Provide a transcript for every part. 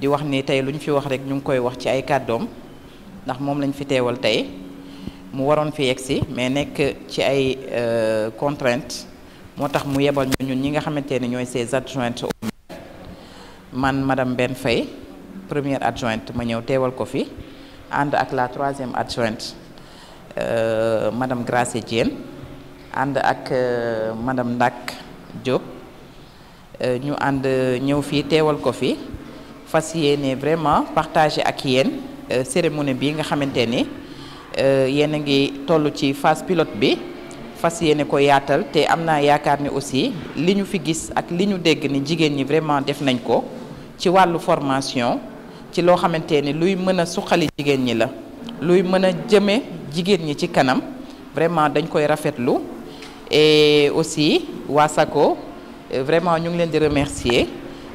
di wax ni tey lu ñu fi wax rek ñu ngi koy wax ci ay kàddoom ndax moom lañ fi teewal tey mu waroon fi yegsi mais nekk ci ay contraintes moo tax mu yebal ñu ñun ñi nga xamante ne ñooy ses adjointes man madame Ben Faye première adjointe ma ñëw teewal ko fi ànd ak la troisième adjointe madame Gracé Diène ànd ak madame Ndak Diop ñu ànd ñëw fii teewal ko fi fas yéene vraiment partager ak yéen cérémonie bi nga xamante ni yéen a ngi toll ci phase pilote bi fas yéene ko yaatal te am naa yaakaar ni aussi li ñu fi gis ak li ñu dégg ni jigéen ñi vraiment def nañ ko ci wàllu formation ci loo xamante ni luy mën a suqali jigéen ñi la luy mën a jëme jigéen ñi ci kanam vraiment dañ koy rafetlu et aussi waa SACO vraiment ñu ngi leen di remercier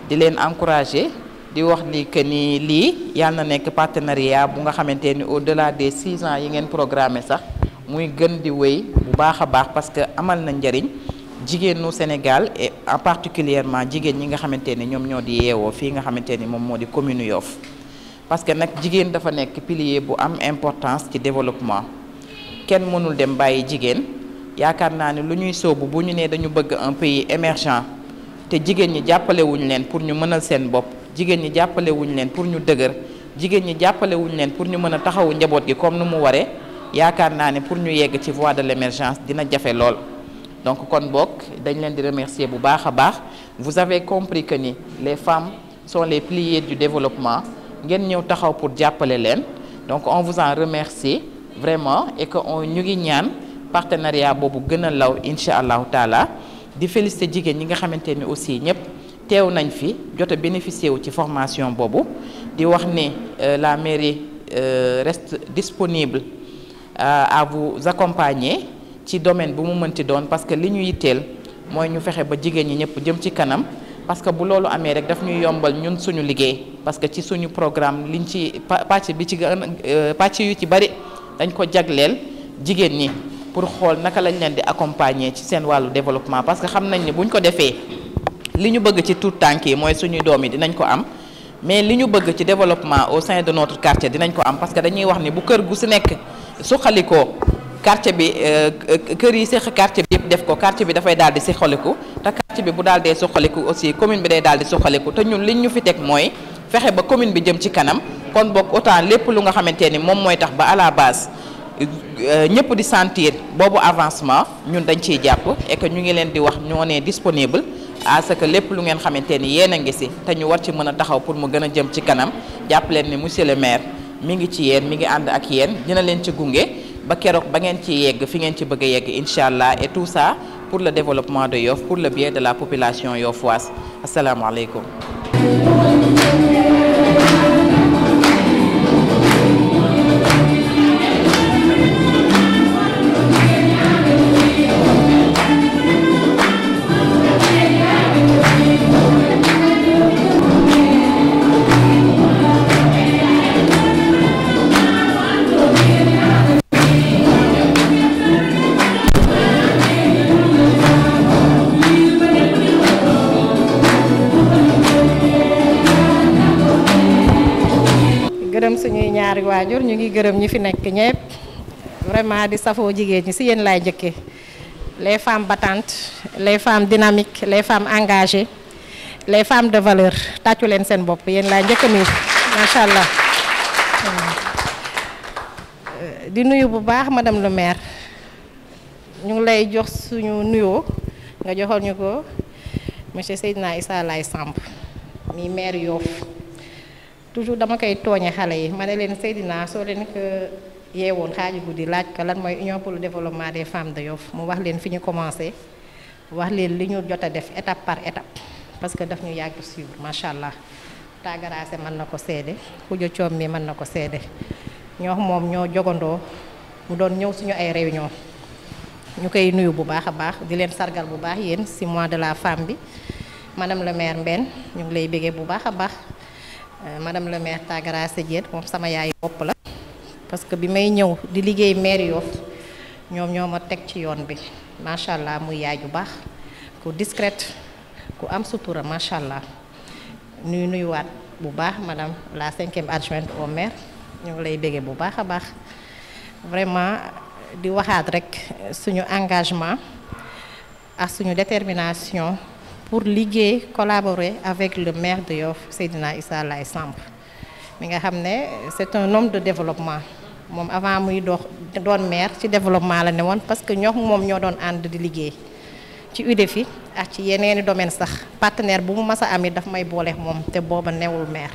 di leen encourager di wax ni que ni lii yàlla na nekk partenariat bu nga xamante ni au-delà des 6 ans yi ngeen programmé sax muy gën di wéy bu baax a baax parce que amal na njariñ jigéenu Sénégal et en particulièrement jigéen ñi nga xamante ni ñoom ñoo di yeewoo fii nga xamante ni moom moo di commune Yoff parce que nag jigéen dafa nekk pilier bu am importance ci développement kenn mënul dem bàyyi jigéen yaakaar naa ne lu ñuy sóobu bu ñu nee dañu bëgg un pays émergent te jigéen ñi jàppale wuñ leen pour ñu mënal seen bopp jigéen ñi jàppale wuñ leen pour ñu dëgër jigéen ñi jàppale wuñ leen pour ñu mën a taxawu njaboot gi comme nu mu waree yaakaar naa ne pour ñu yegg ci voie de l'émergence dina jafe lool. donc kon bokk dañ leen di remercier bu baax a baax vous avez compris que ni les femmes sont les piliers du développement ngeen ñëw taxaw pour jàppale leen donc on vous en remercie vraiment et que ñu ngi ñaan partenariat boobu gën a law incha allahu taala di féliciter jigéen ñi nga xamante ni aussi ñëpp teew nañ fi jot a bénéficier wu ci formation boobu di wax ni la mairie reste disponible à vous accompagner ci domaine bu mu mënti doon parce que li ñu yitteel mooy ñu fexe ba jigéen ñi ñëpp jëm ci kanam parce que bu loolu amee rek daf ñuy yombal ñun suñu liggéey parce que ci suñu programme liñ ci pàcc bi ci gën pàcc yu ci bari dañ ko jagleel jigéen ñi pour xool naka lañ leen di accompagner ci seen wàllu développement parce que xam nañ ni buñ ko defee li ñu bëgg ci tout tànk yi mooy suñuy doom yi dinañ ko am mais li ñu bëgg ci développement au sein de notre quartier dinañ ko am parce que dañuy wax ni bu kër gu si nekk suqalikoo quartier bi kër yi seq quartier bi yëpp def ko quartier bi dafay daal di suqaliku te quartier bi bu daal dee suqaliku aussi commune bi day daal di suqaliku te ñun liñ ñu fi teg mooy fexe ba commune bi jëm ci kanam kon boog autant lépp lu nga xamante ni moom mooy tax ba à la base ñëpp di sentir boobu avancement ñun dañ ciy jàpp et que ñu ngi leen di wax ñoo ne disponible à ce que lépp lu ngeen xamante ni yéen a ngi si te ñu war ci mën a taxaw pour mu gën a jëm ci kanam jàpp leen ni monsieur le maire mi ngi ci yéen mi ngi ànd ak yéen dina leen ci gunge ba keroog ba ngeen ci yegg fi ngeen ci bëgg a yegg incha allah et tout ça pour le développement de Yoff pour le bien de la population yoffoise asalaamaaleykum. gërëm suñuy ñaari waajur ñu ngi gërëm ñi fi nekk ñëpp vraiment di safoo jigéen ñi si yéen laay njëkkee les femmes battantes les femmes dynamiques les femmes engagées les femmes de valeur tàccu leen seen bopp yéen laay njëkk nii macha allah. di nuyu bu baax madame le maire ñu ngi lay jox suñu nuyoo nga joxoon ñu ko monsieur Seydina Issa Laye Samb mi maire Yoff toujours dama koy tooñe xale yi ma ne leen Seydina soo leen ko yeewoon xaaju guddi laaj ko lan mooy union pour le développement des femmes de Yoff mu wax leen fi ñu commencé wax leen li ñu jot a def étape par étape parce que daf ñu yàgg suivre macha allah tàggaraase mën na ko seede xujo coom mi mën na ko seede ñoo moom ñoo jogandoo mu doon ñëw suñu ay réunion ñu koy nuyu bu baax a baax di leen sargal bu baax yéen ci mois de la femme bi madame le maire Mbène ñu ngi lay béggee bu baax a baax madame le maire Tagaraase Diène moom sama yaay bopp la parce que bi may ñëw di liggéey maire Yoff ñoom ñoo ma teg ci yoon bi macha allah muy yaay ju baax ku discrète ku am sutura macha allah nuyuwaat bu baax madame la 5e adjointe au maire ñu ngi lay béggee bu baax a baax vraiment di waxaat rek suñu engagement ak suñu détermination pour liggéey collaborer avec le maire de Yoff Seydina Issa Laye Samb mi nga xam ne c'est un homme de développement moom avant muy doon maire ci développement la ne woon parce que moom ñoo doon ànd di liggéey ci UDEFI ak ci yeneeni domaine sax partenaire bu mu mas a am it daf may boole moom te booba newul maire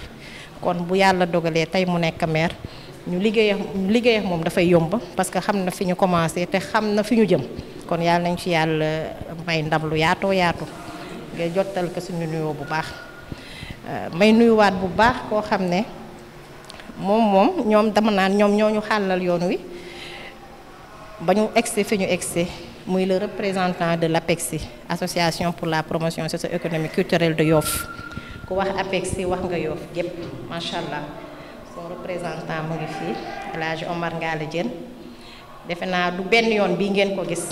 kon bu yàlla dogalee tey mu nekk maire ñu liggéey ak moom dafay yomb parce que xam na fi ñu commencé te xam na fi ñu jëm kon yàlla nañ ci yàlla may ndam lu yaatoo yaatu nga jottal ko suñu nuyoo bu baax may nuyuwaat bu baax koo xam ne moom ñoom dama naan ñoom ñoo ñu xàllal yoon wi ba ñu egsi fi ñu egsi muy le représentant de l'APEXI association pour la promotion socio-économique culturelle de Yoff ku wax APEXI wax nga Yoff gépp macha allah son représentant mu ngi fii El Hadj Omar Ngale Diène defe naa du benn yoon bii ngeen ko gis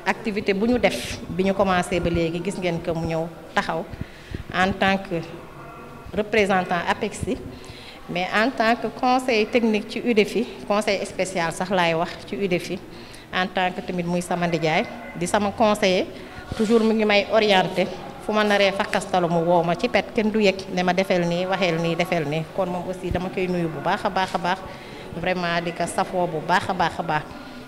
activité bu ñu def bi ñu commencé ba léegi gis ngeen que mu ñëw taxaw en tant que représentant APEXI mais en tant que conseil technique ci UDEFI conseil spécial sax laay wax ci UDEFI en tant que tamit muy sama ndijaay di sama conseiller toujours mu ngi may orienté fu ma naree fakkastalu mu woo ma ci pet kenn du yëg ne ma defeel nii waxeel nii defeel nii kon moom aussi dama koy nuyu bu baax a baax a baax vraiment di ko safoo bu baax a baax a baax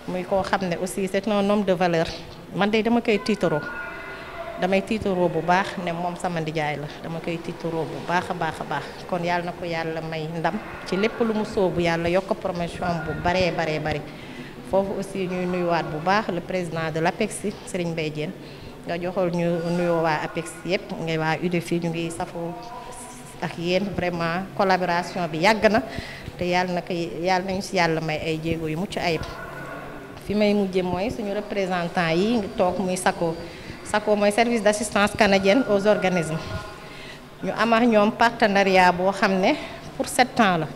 muy koo xam ne aussi c'est un homme de valeur man de dama koy tiitaroo damay tiitaroo bu baax ne moom sama ndijaay la dama koy tiitaroo bu baax a baax a baax kon yàlla na ko yàlla may ndam ci lépp lu mu sóobu yàlla yokk promotion bu baree bari foofu aussi ñuy nuyuwaat bu baax le président de l'APEXI Serigne Mbaye Diène nga joxol ñu nuyoo waa APEXI yëpp ngay waa UDEFI ñu ngi safoo ak yéen vraiment collaboration bi yàgg na te yàlla nañu si yàlla may ay jéego yu mucc ayib fi may mujje mooy suñu représentant yi ngi toog muy SACO mooy service d'assistance canadienne aux organismes ñu am ak ñoom partenariat boo xam ne pour 7 ans la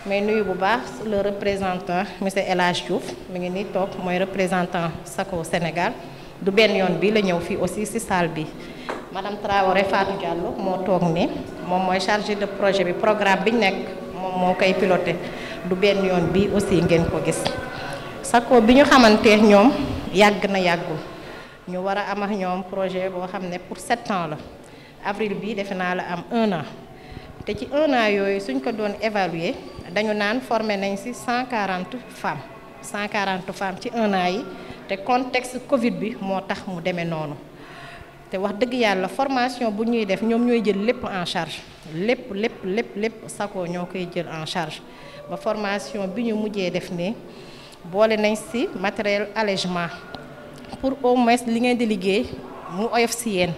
mais nuyu bu baax le représentant monsieur El Hadj Diouf mi ngi nii toog mooy représentant SACO Sénégal du benn yoon bi la ñëw fii aussi ci salle bi madame Traoré Fatou Diallo moo toog ni moom mooy chargé de projet bi programme bi ñu nekk moom moo koy piloté du benn yoon bi aussi ngeen ko gis SACO bi ñu xamante ñoom yàgg na yàggul ñu war a am ak ñoom projet boo xam ne pour 7 ans la avril bi defe naa la am 1 an te ci 1 an yooyu suñ ko doon évaluer dañu naan formé nañ ci 140 femmes ci 1 an yi te contexte Covid bi moo tax mu demee noonu te wax dëgg yàlla formation bu ñuy def ñoom ñooy jël lépp en charge lépp SACO ñoo koy jël en charge ba formation bi ñu mujjee def nii boole nañ ci matériel allègement pour au moins li ngeen di liggéey mu oyof ci yéen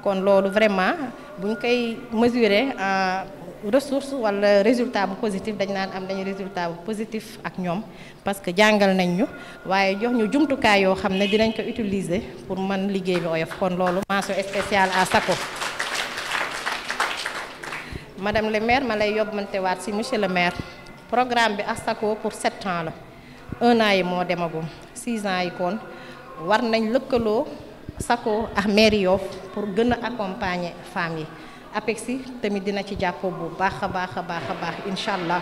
kon loolu vraiment buñ koy mesurer en ressource wala résultat bu positif dañ naan am nañu résultat bu positif ak ñoom parce que jàngal nañ ñu waaye jox ñu jumtukaay yoo xam ne dinañ ko utiliser pour mën liggéey bi oyof kon loolu mention spéciale à SACO. Madame le maire ma lay yóbbantewaat ci monsieur le maire programme bi ak SACO pour 7 ans la 1 an yi moo demagum 6 ans yi kon war nañ lëkkaloo SACO ak mairie Yoff pour gën a accompagner femmes yi APEXI tamit dina ci jàpp bu baax a baax incha allah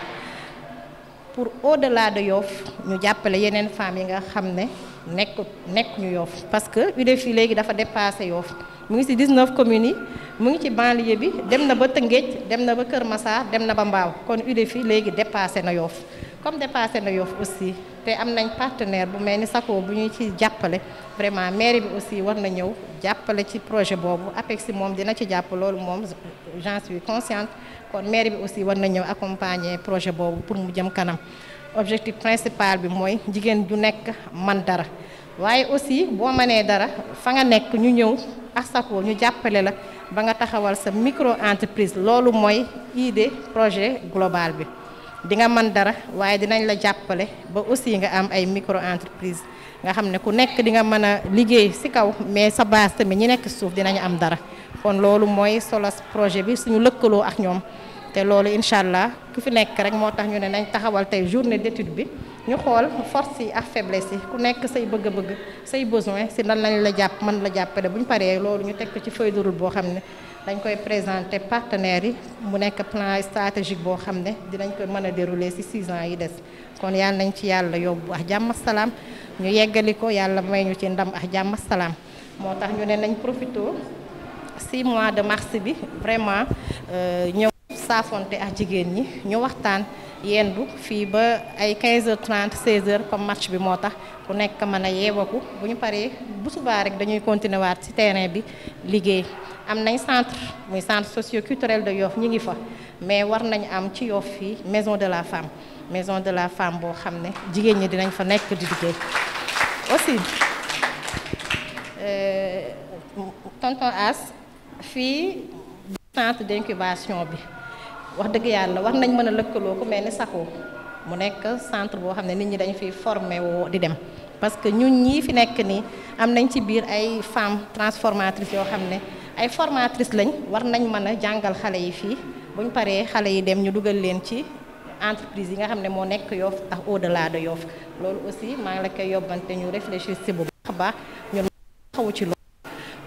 pour au-delà de Yoff ñu jàppale yeneen femmes yi nga xam ne nekk ñu Yoff parce que UDEFI léegi dafa dépassé Yoff mu ngi ci 19 communes yi mu ngi ci banlieue bi dem na ba Tëngéej dem na ba Kër Massar dem na ba Mbaaw kon UDEFI léegi dépassé na Yoff comme dépassé na Yoff aussi te am nañ partenaire bu mel ni SACO bu ñu ci jàppale vraiment mairie bi aussi war na ñëw jàppale ci projet boobu APEXI moom dina ci jàpp loolu moom j'en suis consciente kon mairie bi aussi war na ñëw accompagner projet boobu pour mu jëm kanam objectif principal bi mooy jigéen ju nekk man dara waaye aussi boo mënee dara fa nga nekk ñu ñëw ak SACO ñu jàppale la ba nga taxawal sa micro entreprise loolu mooy idée projet global bi di nga mën dara waaye dinañ la jàppale ba aussi nga am ay micro entreprise nga xam ne ku nekk di nga mën a liggéey ci kaw mais sa base tamit ñi nekk suuf dinañu am dara kon loolu mooy solos projet bi suñu lëkkaloo ak ñoom te loolu incha allah ku fi nekk rek moo tax ñu ne nañ taxawal tey journée d'étude bi ñu xool force yi ak faiblesse yi ku nekk say bëgg-bëgg say besoin ci nan lañ la jàpp mën la jàppale bu ñu paree loolu ñu teg ko ci feuille de route boo xam ne dañ koy présenter partenaires yi mu nekk plan stratégique boo xam ne dinañ ko mën a dérouler ci 6 ans yi des kon yàlla nañ ci yàlla yóbbu ak jàmm salaam ñu yeggali ko yàlla may ñu ci ndam ak jàmm salaam moo tax ñu ne nañ profité 6 mois de mars bi vraiment ñëw saafonte ak jigéen ñi ñu waxtaan yendu fii ba ay 15h30 16h comme match bi moo tax ku nekk mën a yeewaku bu ñu paree bu subaa rek dañuy continuer waat ci terrain bi liggéey am nañ centre muy centre socio-culturel de Yoff ñi ngi fa mais war nañ am ci Yoff fii maison de la femme boo xam ne jigéen ñi dinañ fa nekk di liggéey aussi tonton As fii centre d'incubation bi wax dëgg yàlla war nañ mën a lëkkaloo ku mel ni SACO mu nekk centre boo xam ne nit ñi dañu fiy formé woo di dem parce que ñun ñii fi nekk nii am nañ ci biir ay femmes transformatrices yoo xam ne ay formatrices lañ war nañ mën a jàngal xale yi fii buñ paree xale yi dem ñu dugal leen ci entreprise yi nga xam ne moo nekk Yoff ak au-delà de Yoff loolu aussi maa ngi la koy yóbbante ñu réfléchir ci bu baax a baax ñun xawu ci loolu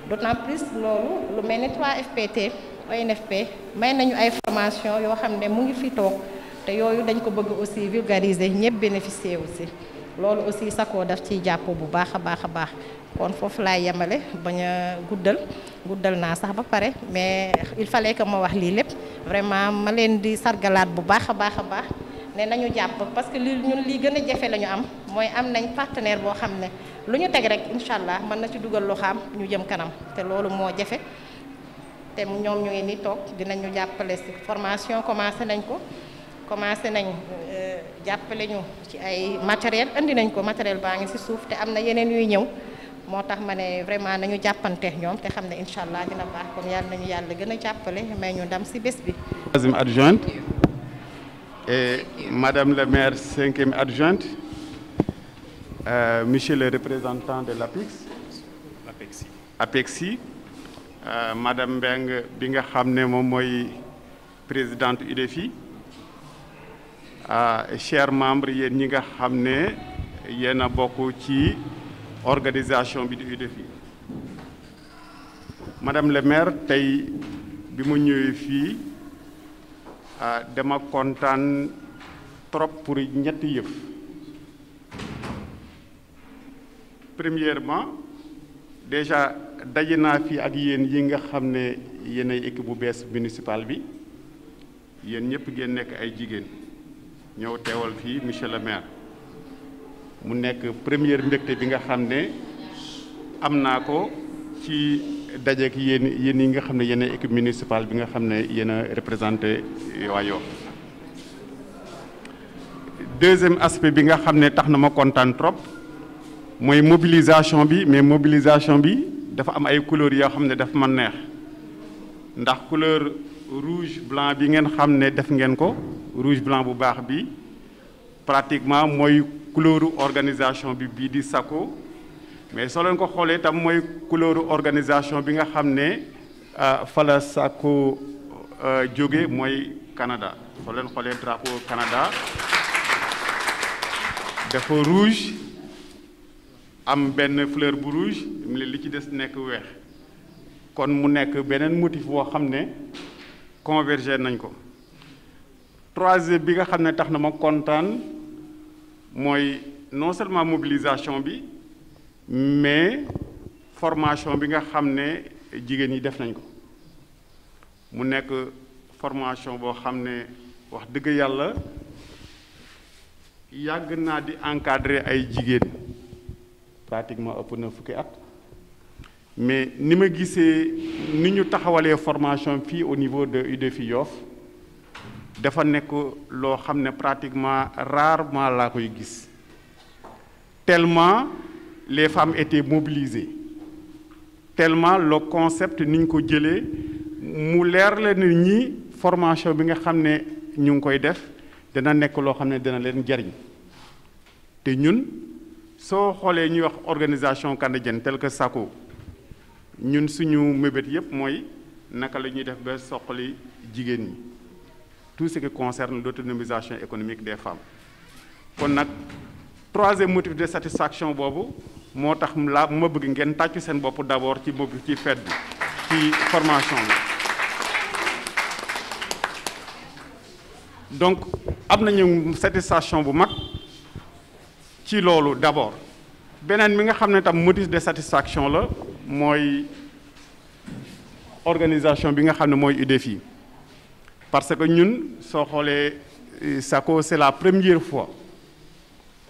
d'autant plus loolu lu mel ni 3FPT ONFP may nañu ay formation yoo xam ne mu ngi fi toog te yooyu dañ ko bëgg aussi vulgariser ñëpp bénéficier aussi loolu aussi SACO daf ciy jàpp bu baax a baax a baax kon foofu laay yemale bañ a guddal naa sax ba pare mais il fallait que ma wax lii lépp vraiment ma leen di sargalaat bu baax a baax ne nañu jàpp parce que ñun lii gën a jafe la ñu am mooy am nañ partenaire boo xam ne lu ñu teg rek incha allah mën na ci dugal loxaam ñu jëm kanam te loolu moo jafe te ñoom ñu ngi ni toog dinañu jàppale ci formation commencé nañ jàppale ñu ci ay matériel indi nañ ko matériel baa ngi ci suuf te am na yeneen yuy ñëw moo tax ma ne vraiment nañu jàppante ñoom te xam ne incha allah dina baax kon yàlla nañu yàlla gën a jàppale may ñu ndam ci bés bi. Troisième adjointe et madame le maire 5e adjointe, monsieur le représentant de l'APEXI, madame Mbeng bi nga xam ne moom mooy présidente UDEFI, chers membres yéen ñi nga xam ne yéen a bokk ci organisation bi di UDEFI. Madame le maire tey bi mu ñëwee fii dama kontaan trop pour ñetti yëf. Premièrement déjà daje naa fii ak yéen yi nga xam ne yéen ay équipe bu bees municipal bi yéen ñëpp ngeen nekk ay jigéen ñëw teewal fii monsieur le maire mu nekk première mbégte bi nga xam ne am naa ko ci dajeek yéen yi nga xam ne yéen ay équipe municipale bi nga xam ne yéen a représenté waa Yoff. Deuxième aspect bi nga xam ne tax na ma kontaan trop mooy mobilisation bi mais mobilisation bi dafa am ay couleurs yoo xam ne dafa ma neex ndax couleur rouge blanc bi ngeen xam ne def ngeen ko rouge blanc bu baax bi pratiquement mooy couleuru organisation bi bii di SACO mais soo leen ko xoolee tam mooy couleuru organisation bi nga xam ne fa la SACO jóge mooy Canada soo leen xoolee drapeau Canada dafa rouge am benn fleur bu rouge li ci des nekk weex kon mu nekk beneen motif boo xam ne converger nañ ko. Troisième bi nga xam ne tax na ma kontaan mooy non seulement mobilisation bi mais formation bi nga xam ne jigéen ñi def nañ ko mu nekk formation boo xam ne wax dëgg yàlla yàgg naa di encadrer ay jigéen pratiquement ëpp na fukki at mais ni ma gisee ni ñu taxawalee formation fii au niveau de UDEFI Yoff dafa nekk loo xam ne pratiquement rarement laa koy gis tellement les femmes étaient mobilisées tellement le concept ni ñu ko jëlee mu leer la ni ñi formation bi nga xam ne ñu ngi koy def dana nekk loo xam ne dana leen jariñ te ñun soo xoolee ñuy wax organisation canadienne telle que SACO ñun suñu mébét yépp mooy naka la ñuy def ba soqali jigéen ñi tout ce qui concerne l'autonomisation économique des femmes kon nag troisième motif de satisfaction boobu moo tax ma bëgg ngeen tàccu seen bopp d'abord ci fête bi ci formation bi donc am nañu satisfaction bu mag ci loolu d'abord. beneen mi nga xam ne tam motif de satisfaction la mooy organisation bi nga xam ne mooy UDEFI parce que ñun soo xoolee SACO c'est la première fois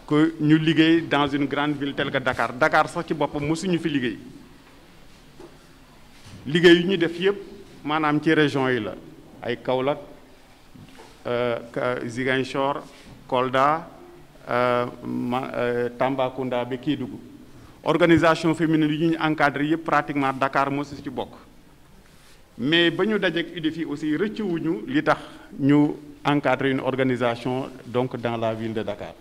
que ñu liggéey dans une grande ville telle que Dakar. Dakar sax ci boppam mosuñu fi liggéey yu ñu def yépp maanaam ci région yi la ay Kaolack Ziguinchor Kolda Tambacounda ba Kédougou organisation féminine yi ñu encadré yépp pratiquement Dakar mosu ci bokk mais ba ñu dajeek UDEFI aussi rëccuwuñu li tax ñu encadrer une organisation donc dans la ville de Dakar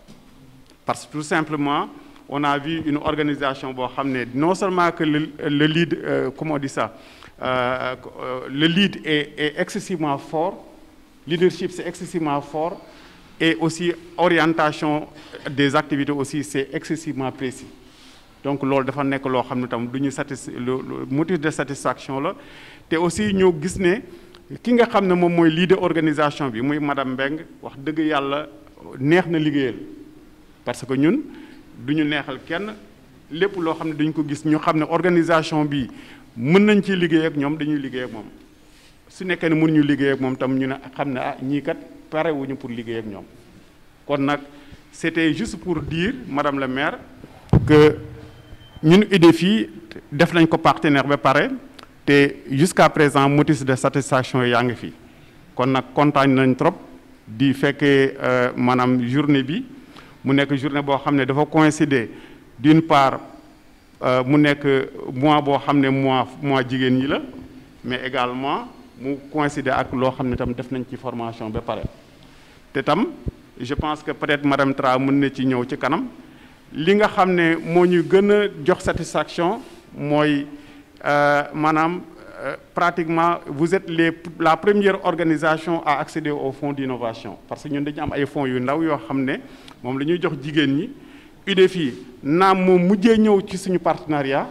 parce que tout simplement on a vu une organisation boo xam ne non seulement que le lead comment on dit ça le lead est excessivement fort, leadership c'est excessivement fort et aussi orientation des activités aussi c'est excessivement précis. Donc loolu dafa nekk loo xam ne tam du ñu le motif de satisfaction la te aussi ñoo gis ne ki nga xam ne moom mooy leader organisation bi muy madame Mbeng wax dëgg yàlla neex na liggéeyal parce que ñun du ñu neexal kenn lépp loo xam ne dañ ko gis ñu xam ne organisation bi mën nañ ci liggéey ak ñoom dañuy liggéey ak moom su nekkee ne mënuñu liggéey ak moom tam ñu ne xam ne ah ñii kat parewuñu pour liggéey ak ñoom kon nag c'était juste pour dire madame la maire que ñun UDEFI def nañ ko partenaire ba pare te jusqu'à présent motif de satisfaction yaa ngi fi kon nag kontaan nañ trop di fekkee maanaam journée bi mu nekk journée boo xam ne dafa coïncider d'une part mu nekk mois boo xam ne mois jigéen ñi la mais également mu coïncider ak loo xam ne tam def nañ ci formation ba pare te tam je pense que peut-être madame Tra mën na ci ñëw ci kanam li nga xam ne moo ñu gën a jox satisfaction mooy maanaam pratiquement vous êtes la première organisation à accéder aux fonds d'innovation parce que ñun dañu am ay fonds yu ndaw yoo xam ne moom la ñuy jox jigéen ñi UDEFI naam moom mujjee ñëw ci suñu partenariat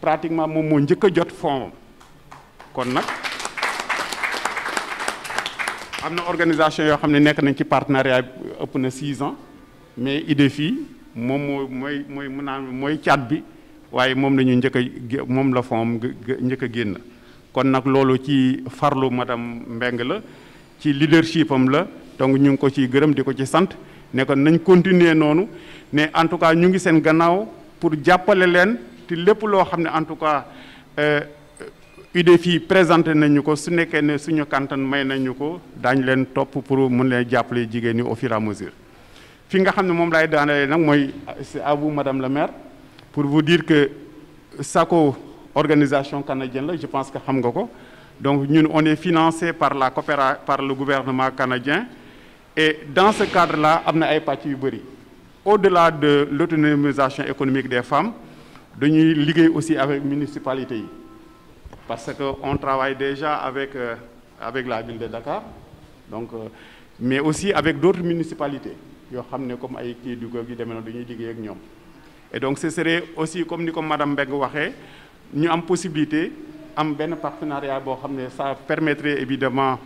pratiquement moom moo njëkk a jot fonds kon nag am na organisation yoo xam ne nekk nañ ci partenariat ëpp na 6 ans mais UDEFI moom mooy mën naa mooy caat bi waaye moom la ñu njëkk a moom la fond njëkk a génn kon nag loolu ci farlu madame Mbeng la ci leadership am la donc ñu ngi ko ciy gërëm di ko ci sant ne ko nañ continuer noonu ne en tout cas ñu ngi seen gannaaw pour jàppale leen te lépp loo xam ne en tout cas UDEFI présenté nañu ko su nekkee ne suñu kantan may nañu ko daañu leen topp pour mën leen jàppale jigéen ñi au fur et à mesure fi nga xam ne moom laay daanalee nag mooy c'est à vous madame la maire pour vous dire que SACO organisation canadienne la je pense que xam nga ko donc ñun on est financé par la coopération par le gouvernement canadien et dans ce cadre là am na ay pàcc yu bëri au-delà de l'autonomisation économique des femmes dañuy liggéey aussi avec municipalité yi parce que on travaille déjà avec la ville de Dakar donc mais aussi avec d'autres municipalités yoo xam ne comme ay Kédougou gi demee na dañuy liggéey ak ñoom et donc ce serait aussi comme ni ko madame Mbeng waxee ñu am possibilité am benn partenariat boo xam ne ça permettrait évidemment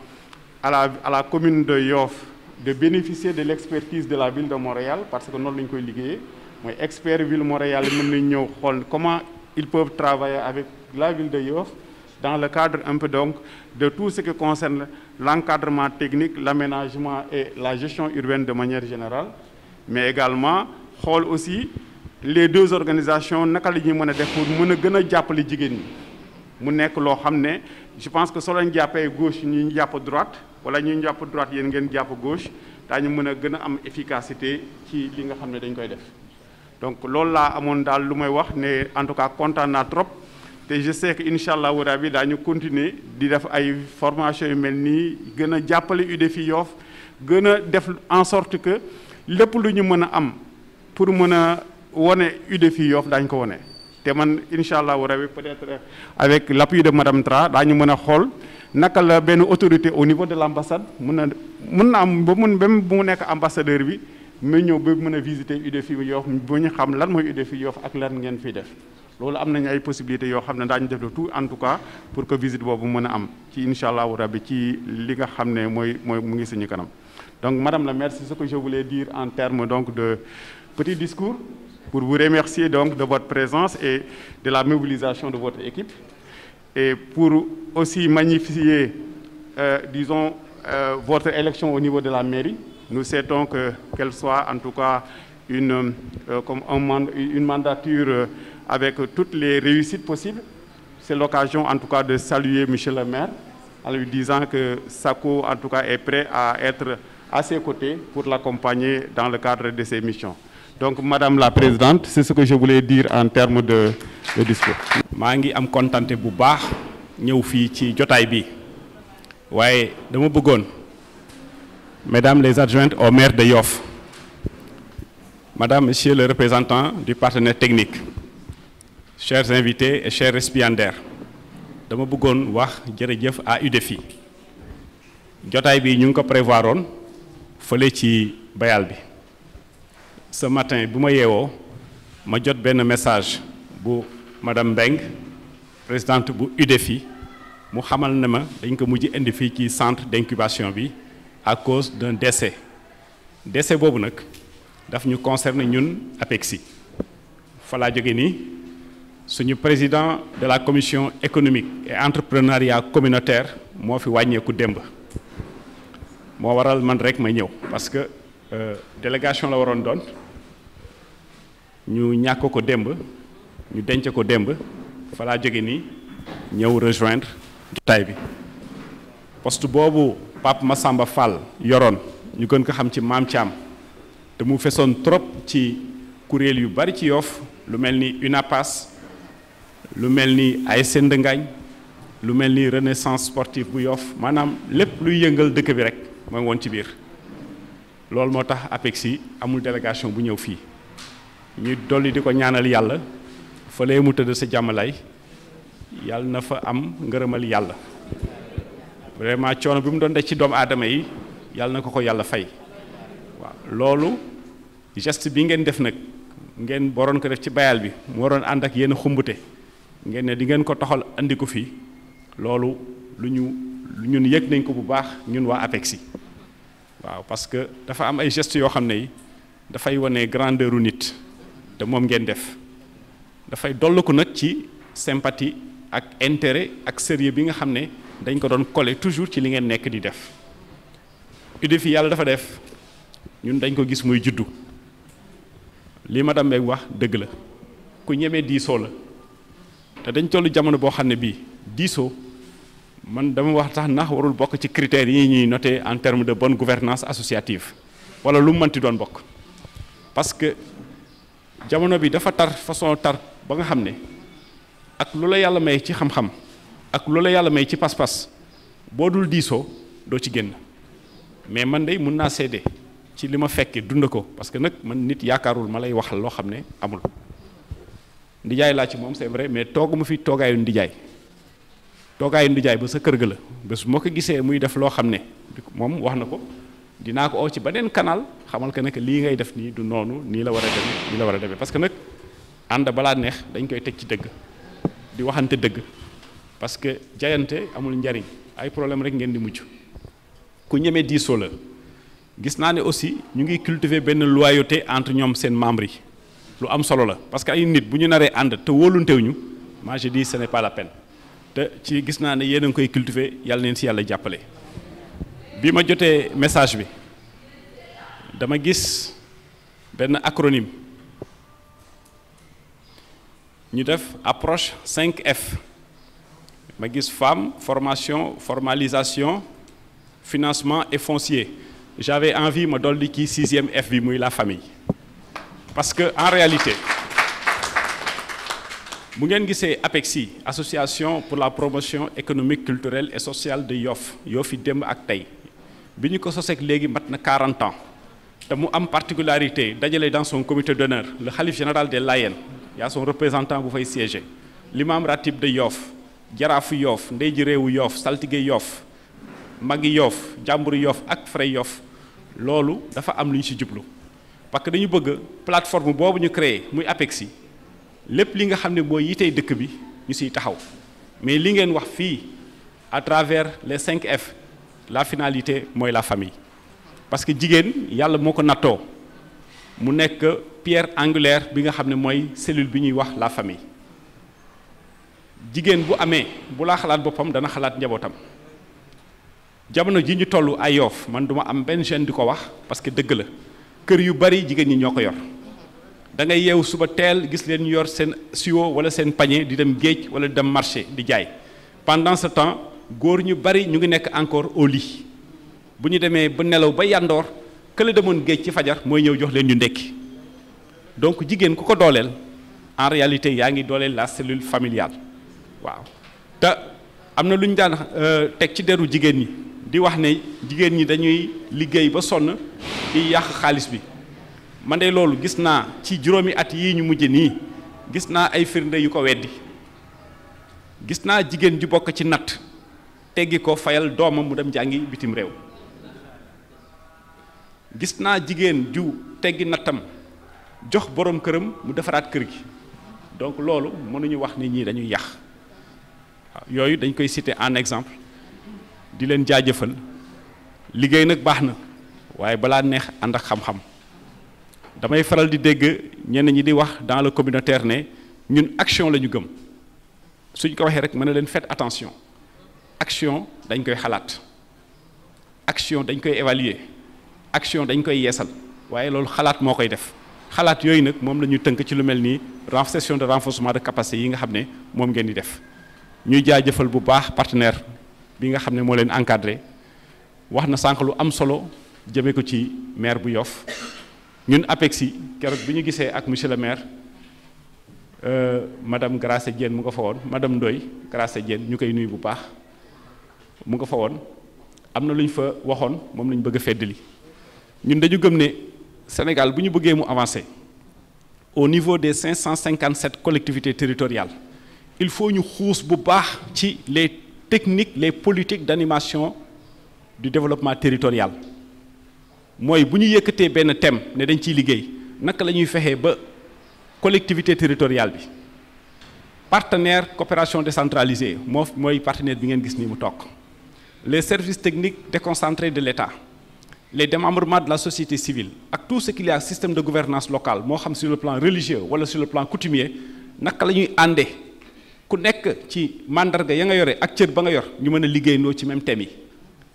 à la commune de Yoff de bénéficier de l'expertise de la ville de Montréal parce que noonu la ñu koy liggéeyee mooy expert ville Montréal yi mën nañ ñëw xool comment ils peuvent travailler avec la ville de Yoff dans le cadre un peu donc de tout ce qui concerne l'encadrement technique, l'aménagement et la gestion urbaine de manière générale, mais également xool aussi les deux organisations naka la ñuy mën a def pour mën a gën a jàppale jigéen ñi mu nekk loo xam ne je pense que soo leen jàppee gauche ñu jàpp droite wala ñu jàpp droite yéen ngeen jàpp gauche daañu mën a gën a am efficacité ci li nga xam ne dañ koy def donc loolu laa amoon daal lu may wax ne en tout cas kontaan naa trop. te je sais que incha allah rabi daañu continuer di def ay formation yu mel nii gën a jàppale UDEFI Yoff gën a def en sorte que lépp lu ñu mën a am pour mën a wone UDEFI Yoff daañu ko wone te man incha allah rabi peut-être avec l'appui de madame Tra daañu mën a xool naka la benn autorité au niveau de l'ambassade mën na am ba mun même bu mu nekk ambassadeur bi mu ñëw ba mën a visiter UDEFI Yoff bu ñu xam lan mooy UDEFI Yoff ak lan ngeen fiy def. loolu am nañu ay possibilités yoo xam ne daañu def le tout en tout cas pour que visite boobu mën a am ci incha allahu rabbi ci li nga xam ne mooy mu ngi suñu kanam Donc, Madame la maire, c'est ce que je voulais dire en termes donc, de petit discours pour vous remercier donc, de votre présence et de la mobilisation de votre équipe. Et pour aussi magnifier, disons, votre élection au niveau de la mairie, nous souhaitons qu'elle soit en tout cas une mandature avec toutes les réussites possibles. C'est l'occasion en tout cas de saluer Monsieur le maire en lui disant que SACO en tout cas est prêt à être à ses côtés pour l'accompagner dans le cadre de ses missions. Donc Madame la Présidente, c'est ce que je voulais dire en termes de discours. maa ngi am kontante bu baax ñëw fii ci jotaay bi waaye dama bëggoon Mesdames les adjointes au maire de Yoff, Madame, Monsieur le représentant du partenaire technique, chers invités et chers récipiendaires, dama bëggoon wax jërëjëf à UDEFI. Jotaay bi ñu ngi ko prévoiroon fële ci bayal bi. Ce matin bu ma yeewoo ma jot benn message bu Madame Mbeng, présidente bu UDEFI, mu xamal ne ma dañ ko mujj indi fii ci centre d'incubation bi à cause d'un décès. Décès boobu nag daf ñu concerne ñun APEXI. Fa laa jóge nii suñu président de la commission économique et entrepreneuriat communautaire moo fi wàññeeku démb. Moo waral man rek ma ñëw parce que délégation la waroon doon ñu ñàkk ko démb ñu denc ko démb fa laa jóge nii ñëw rejoindre jotaay bi. Poste boobu Pape Massamba Fall yoroon ñu gën ko xam ci Maam Thiam te mu fesoon trop ci kuréel yu bari ci Yoff lu mel ni UNAPAS lu mel ni ASC Ndëngaañ lu mel ni Renaissance sportive bu Yoff maanaam lépp luy yëngal dëkk bi rek ma ngi woon ci biir. Loolu moo tax APEXI amul délégation bu ñëw fii ñu dolli di ko ñaanal yàlla fële mu tëdd sa jàmmalaay yàlla na fa am ngërëmal yàlla. Vraiment coono bi mu doon def ci doomu aadama yi yàlla na ko yàlla fay waaw loolu geste bi ngeen def nag ngeen boroon ko def ci bayal bi mu waroon ànd ak yenn xumbute ngeen ne di ngeen ko toxal andi ko fii loolu ñun yëg nañ ko bu baax ñun waa APEXI waaw parce que dafa am ay gestes yoo xam ne yi dafay wane grandeur u nit te moom ngeen def dafay dollu ko nag ci sympathie ak intérêt ak sérieux bi nga xam ne dañ ko doon coller toujours ci li ngeen nekk di def UDEFI yàlla dafa def ñun dañ ko gis muy juddu li madame Mbengue wax dëgg la ku ñemee diisoo la te dañ tollu jamono boo xam ne bii diisoo man dama wax tax ndax warul bokk ci critères yi ñuy noter en termes de bonne gouvernance associative wala lu mu mënti doon bokk parce que jamono bi dafa tar façon tar ba nga xam ne ak lu la yàlla may ci xam-xam ak lu la yàlla may ci pas-pas boo dul diisoo doo ci génn mais man de mun naa seede ci li ma fekke dund ko parce que nag man nit yaakaarul ma lay waxal loo xam ne amul ndijaay laa ci moom c'est vrai mais tooguma fi toogaayu ndijaay ba sa kër ga la bés moo ko gisee muy def loo xam ne moom wax na ko dinaa ko oo ci beneen canal xamal que ne que lii ngay def nii du noonu nii la war a demee nii la war a demee parce que nag ànd balaa neex dañ koy teg ci dëgg di waxante dëgg parce que jayante amul njariñ ay problème rek ngeen di mujj ku ñemee diisoo la gis naa ne aussi ñu ngi cultiver benn loyauté entre ñoom seen membres yi lu am solo la parce que ay nit bu ñu naree ànd te wóoluntewuñu moi je dis ce n'est pas la peine te ci gis naa ne yéen a ngi koy cultiver yàlla neen si yàlla jàppale. bi ma jotee message bi dama gis benn acronyme ñu def approche 5F ma gis femme formation formalisation financement et foncier j'avais envie ma dolli ci 6e F bi muy la famille parce que en réalité bu ngeen gisee APEXI association pour la promotion économique culturelle et sociale de Yoff Yoff yi démb ak tey bi ñu ko soseek léegi mat na 40 ans te mu am particularité dajale dans son comité d'honneur le khalife général des Layènes y a son représentant bu fay siéger l'imam ratib de Yoff jaraafu Yoff ndey ji réewu Yoff saltige Yoff magi Yoff jàmburu Yoff ak fray Yoff loolu dafa am lu ñu ci jublu parce que dañu bëgg plateforme boobu ñu créé muy APEXI lépp li nga xam ne mooy yitey dëkk bi ñu siy taxaw mais li ngeen wax fii à travers les 5F la finalité mooy la famille parce que jigéen yàlla moo ko nattoo mu nekk pierre angulaire bi nga xam ne mooy cellule bi ñuy wax la famille. jigéen bu amee bu laa xalaat boppam dana xalaat njabootam jamono ji ñu toll ay Yoff man duma am benn gêne di ko wax parce que dëgg la kër yu bari jigéen ñi ñoo ko yor da ngay yeewu suba teel gis leen ñu yor seen siwo wala seen panier di dem géej wala di dem marché di jaay pendant ce temps góor ñu bari ñu ngi nekk encore au lit bu ñu demee ba nelaw ba yandoor kële demoon géej ci fajar mooy ñëw jox leen ñu ndekki donc jigéen ku ko dooleel en réalité yaa ngi dooleel la cellule familiale waaw te am na lu ñu daan teg ci deru jigéen ñi di wax ne jigéen ñi dañuy liggéey ba sonn di yàq xaalis bi man de loolu gis naa ci juróomi at yii ñu mujj nii gis naa ay firnde yu ko weddi gis naa jigéen ju bokk ci natt teggi ko fayal doomam mu dem jàngi bitim réew gis naa jigéen ju teggi nattam jox borom këram mu defaraat kër gi donc loolu mënuñu wax ni ñii dañuy yàq waaw yooyu dañ koy citer en exemple di leen jaajëfal liggéey nag baax na waaye balaa neex ànd ak xam-xam damay faral di dégg ñenn ñi di wax dans le communautaire ne ñun action la ñu gëm suñ ko waxee rek mën na leen faites attention action dañ koy xalaat action dañ koy évaluer action dañ koy yeesal waaye loolu xalaat moo koy def xalaat yooyu nag moom la ñu tënk ci lu mel nii session de renforcement de capacité yi nga xam ne moom ngeen di def ñuy jaajëfal bu baax partenaire bi nga xam ne moo leen encadré wax na sànq lu am solo jëmee ko ci maire bu Yoff ñun APEXI keroog bi ñu gisee ak monsieur le maire madame Gracé Diène mu nga fa woon madame Ndoye Gracé Diène ñu koy nuyu bu baax mu nga fa woon am na lu ñu fa waxoon moom la ñu bëgg a feddali ñun dañu gëm ne Sénégal bu ñu bëggee mu avancer au niveau des 557 collectivités territoriales il faut ñu xuus bu baax ci les techniques les politiques d'animation du développement territorial mooy bu ñu yëkkatee benn thème ne dañ ciy liggéey naka la ñuy fexee ba collectivité territoriale bi partenaire coopération décentralisée mooy partenaire bi ngeen gis nii mu toog les services techniques déconcentrés de l'État les démembrements de la société civile ak tout ce qu'il y a système de gouvernance locale moo xam sur le plan religieux wala sur le plan coutumier naka la ñuy àndee ku nekk ci mandarga ya nga yore ak cër ba nga yor ñu mën a liggéeyandoo ci même thème yi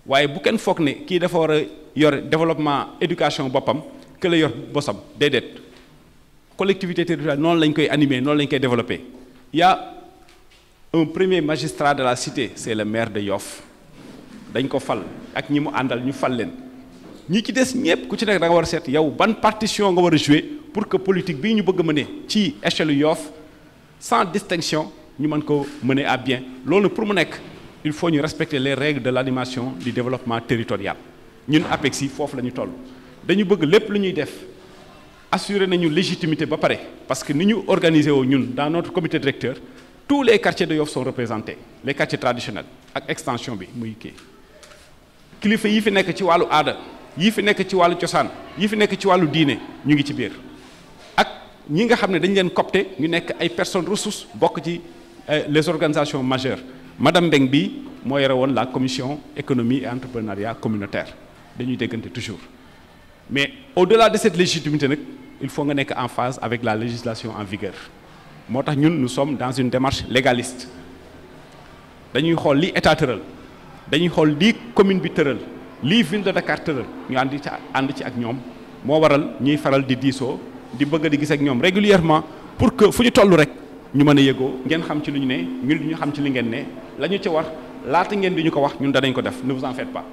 waaye bu kenn foog ne kii dafa war a yor développement éducation boppam que la yor bosam déedéet collectivité territoriale noonu lañ koy animer noonu lañ koy développer. Il y a un premier magistrat de la cité c'est le maire de Yoff dañ ko fal ak ñi mu àndal ñu fal leen ñi ci des ñëpp ku ci nekk da nga war a seet yow ban partition nga war a jouer pour que politique bii ñu bëgg a mener ci échelle Yoff sans distinction ñu mën ko mener à bien loolu pour mu nekk il faut ñu respecter les règles de l'animation du développement territorial ñun APEXI foofu la ñu toll dañu bëgg lépp lu ñuy def assurer nañu légitimité ba pare parce que ni ñu organiser woo ñun dans notre comité directeur tous les quartiers de Yoff sont représentés les quartiers traditionnels ak extension bi muy kii kilifa yi fi nekk ci wàllu aada yi fi nekk ci wàllu cosaan yi fi nekk ci wàllu diine ñu ngi ci biir ak ñi nga xam ne dañ leen copté ñu nekk ay personnes ressources bokk ci les organisations majeures madame Mbeng bi moo yore woon la commission économie et entrepreneuriat communautaire dañuy déggante toujours mais au-delà de cette légitimité nag il faut nga nekk en phase avec la législation en vigueur moo tax ñun nous sommes dans une démarche légaliste dañuy xool li état tëral dañuy xool lii commune bi tëral lii ville de Dakar tëral ñu ànd ci ak ñoom moo waral ñuy faral di diisoo di bëgg di gis ak ñoom régulièrement pour que fu ñu toll rek ñu mën a yëgoo ngeen xam ci lu ñu ne ñun ñu xam ci li ngeen ne la ñu ci war laata ngeen di ñu ko wax ñun danañ ko def ne vous en faites pas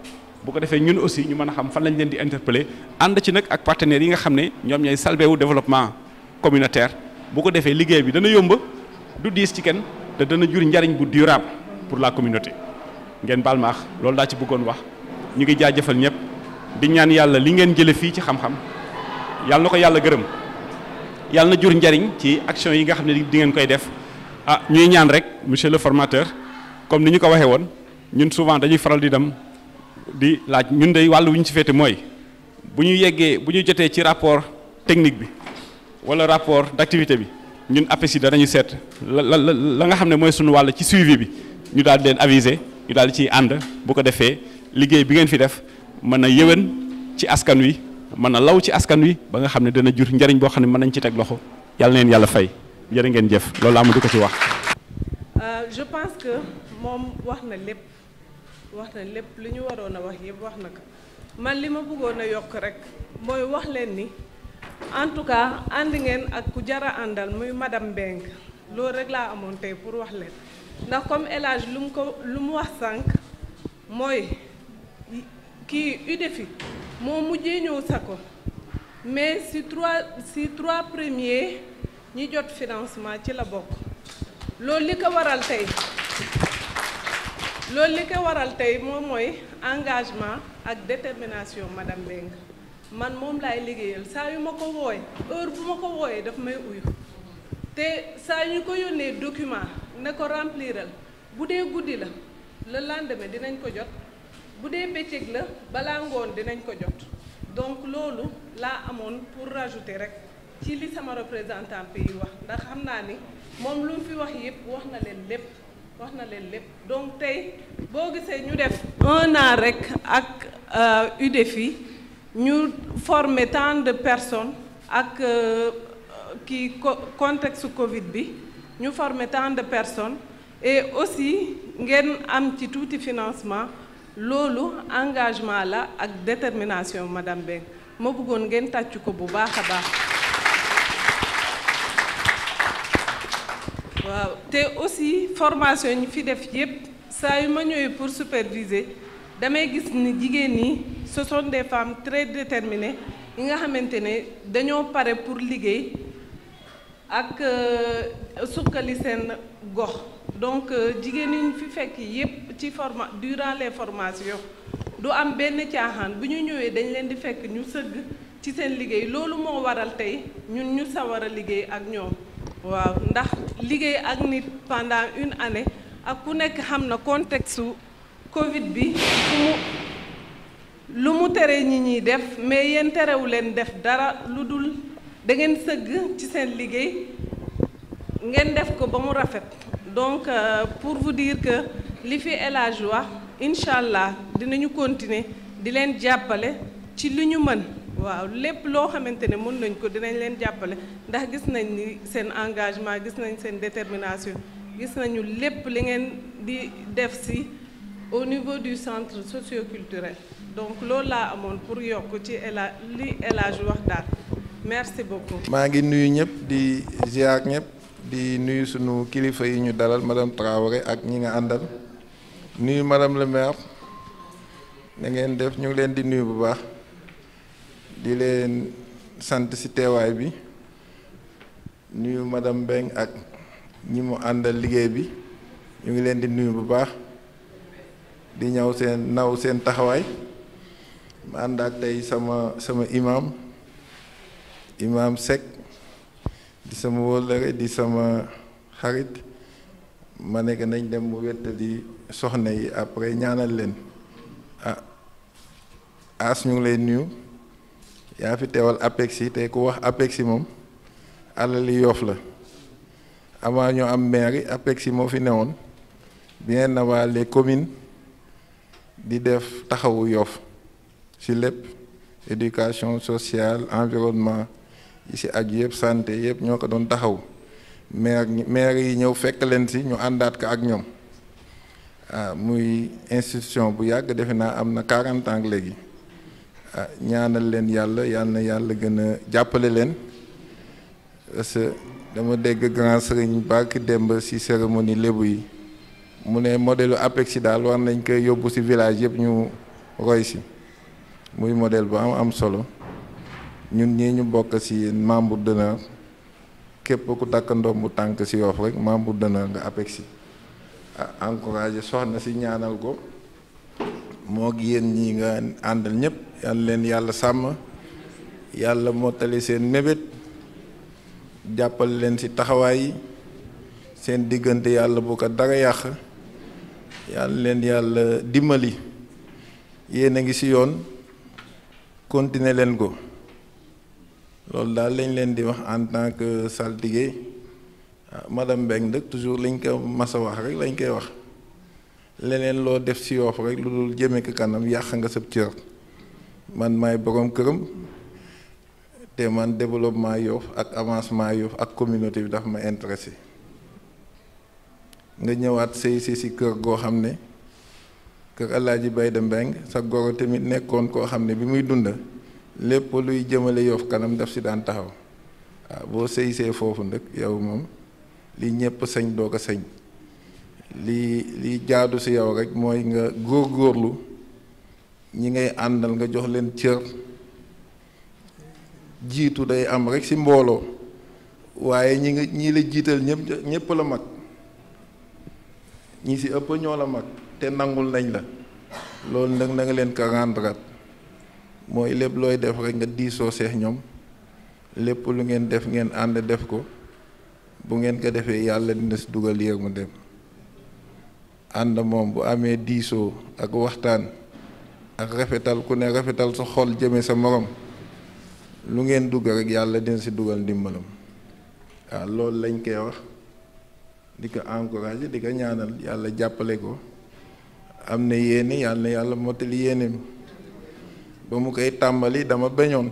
bu ko defee ñun aussi ñu mën a xam fan lañ leen di interpeller ànd ci nag ak partenaires yi nga xam ne ñoom ñooy salbe wu développement communautaire bu ko defee liggéey bi dana yomb du diis ci kenn te dana jur njariñ bu durable pour la communauté ngeen baal maax loolu daa ci bëggoon wax ñu ngi jaajëfal ñëpp di ñaan yàlla li ngeen jële fii ci xam-xam yàlla na ko yàlla gërëm yàlla na jur njariñ ci action yi nga xam ne di ngeen koy def ñuy ñaan rek monsieur le formateur comme ni ñu ko waxee woon ñun souvent dañuy faral di dem di laaj ñun de wàllu wu ñu ci féete mooy bu ñu yeggee bu ñu jotee ci rapport technique bi wala rapport d'activité bi ñun APEXI danañu seet la nga xam ne mooy suñu wàll ci suivi bi ñu daal di leen aviser ñu daal di ciy ànd bu ko defee liggéey bi ngeen fi def mën a yëwén ci askan wi mën a law ci askan wi ba nga xam ne dana jur njariñ boo xam ne mën nañ ci teg loxo yàlla neen yàlla fay jërë ngeen jëf loolu amul du ko ci wax. Je pense que moom wax na lépp li ñu waroon a wax yëpp wax na ko man li ma bëggoon a yokk rek mooy wax leen ni en tout cas ànd ngeen ak ku jara àndal muy madame Mbengue loolu rek laa amoon tey pour wax leen ndax comme El Hadj lu mu wax sànq mooy kii UDEFI moo mujjee ñëw Sako mais si trois premiers ñi jot financement ci la bokk loolu li ko waral tey moom mooy engagement ak détermination madame Mbengue man moom laay liggéeyal saa yu ma ko wooye heure bu ma ko wooyee daf may uyu te saa yu ñu ko yónnee document ne ko rempliral bu dee guddi la le lendemain dinañ ko jot bu dee bëccëg la balaa ngoon dinañ ko jot donc loolu laa amoon pour rajouter rek ci li sama représentant pays wax ndax xam naa ni moom lu mu fi wax yëpp wax na leen lépp donc tey boo gisee ñu def 1 an rek ak UDEFI ñu former tant de personnes ak contexte Covid bi ñu former tant de personnes et aussi ngeen am ci tuuti financement loolu engagement la ak détermination madame Mbengue ma bëggoon ngeen tàccu ko bu baax a baax. waaw te aussi formation ñu fi def yépp saa yu ma ñëwee pour superviser damay gis ni jigéen ñi ce sont des femmes très déterminées yi nga xamante ne dañoo pare pour liggéey ak sukkali seen gox donc jigéen ñi ñu fi fekk yépp ci durant les formations du am benn caaxaan bu ñu ñëwee dañ leen di fekk ñu sëgg ci seen liggéey loolu moo waral tey ñun ñu sawar a liggéey ak ñoom. waaw ndax liggéey ak nit pendant 1 année ak ku nekk xam na contexte Covid bi lu mu tere ñi ñuy def mais yéen terewu leen def dara lu dul da ngeen sëgg ci seen liggéey ngeen def ko ba mu rafet donc pour vous dire que li fi El Hadj wax incha allah dinañu continuer di leen jàppale ci li ñu mën. waaw lépp loo xamante ne mën nañ ko dinañ leen jàppale ndax gis nañ ni seen engagement gis nañ seen détermination gis nañu lépp li ngeen di def ci au niveau du centre socio-culturel donc loolu laa amoon pour yokk ci li El Hadj wax daal merci beaucoup. maa ngi nuyu ñëpp di ziar ñëpp di nuyu sunu kilifa yi ñu dalal madame Traoré ak ñi nga àndal nuyu madame le maire na ngeen def ñu ngi leen di nuyu bu baax. di leen sant ci teewaay bi nuyu madame Mbengue ak ñi mu àndal liggéey bi ñu ngi leen di nuyu bu baax di ñëw seen taxawaay ma ànd ak tey sama imam Seck di sama wóllëre di sama xarit ma nekk nañ dem mu wettali soxna yi après ñaanal leen as ñu ngi lay nuyu yaa fi teewal APEXI te ku wax APEXI moom alali Yoff la avant ñoo am maire APEXI moo fi newoon bien avant les communes di def taxawu Yoff ci lépp éducation sociale environnement yi ci aju yëpp santé yëpp ñoo ko doon taxaw maire yi ñëw fekk leen ci ñu àndaat ko ak ñoom muy institution bu yàgg defe naa am na 40 ans léegi ñaanal leen yàlla na yàlla gën a jàppale leen parce que dama dégg grand sëriñ barki démb ci cérémonie lébu yi mu ne modèle APEXI daal war nañ koy yóbbu ci village yëpp ñu roy ci muy modèle bu am solo ñun ñii ñu bokk ci membre d'honneur képp ku takk ndombu tànk ci Yoff rek membre d'honneur nga APEXI encouragé soxna ci ñaanal ko moo gi yéen ñi nga àndal ñëpp yàlla leen yàlla sàmm yàlla mottali seen mébét jàppal leen ci taxawaay yi seen diggante yàlla bu ko dara yàq yàlla leen yàlla dimbali yéen a ngi ci yoon continuer leen ko loolu daal lañ leen di wax en tant que saltige madame Mbengue nag toujours lañ ko mas a wax rek lañ koy wax leneen loo def ci Yoff rek lu dul jëme ko kanam yàq nga sab cër man maay borom këram te man développement Yoff ak avancement Yoff ak communauté bi dafa ma intéressé nga ñëwaat sëy si kër goo xam ne kër Alaaji Bayda Mbeng sa goro tamit nekkoon koo xam ne bi muy dunda lépp luy jëmale Yoff kanam daf si daan taxaw waaw boo sëysee foofu nag yow moom li ñépp sañ doo ko sañ li jaadu si yow rek mooy nga góorgóorlu ñi ngay àndal nga jox leen cër jiitu day am rek si mbooloo waaye ñi la jiital ñépp la mag ñi si ëpp ñoo la mag te nangul nañ la loolu nag na nga leen ko rendre mooy lépp looy def rek nga diisoo seex ñoom lépp lu ngeen def ngeen ànd def ko bu ngeen ko defee yàlla dina si dugal yéeg mu dem ànd moom bu amee diisoo ak waxtaan ak rafetal ku ne rafetal sa xol jëme sa morom lu ngeen dugg rek yàlla dina si dugal ndimbalam waaw loolu lañ koy wax di ko encouragé di ko ñaanal yàlla jàppale ko am na yéene yàlla mottali yéeneem ba mu koy tàmbali dama bañoon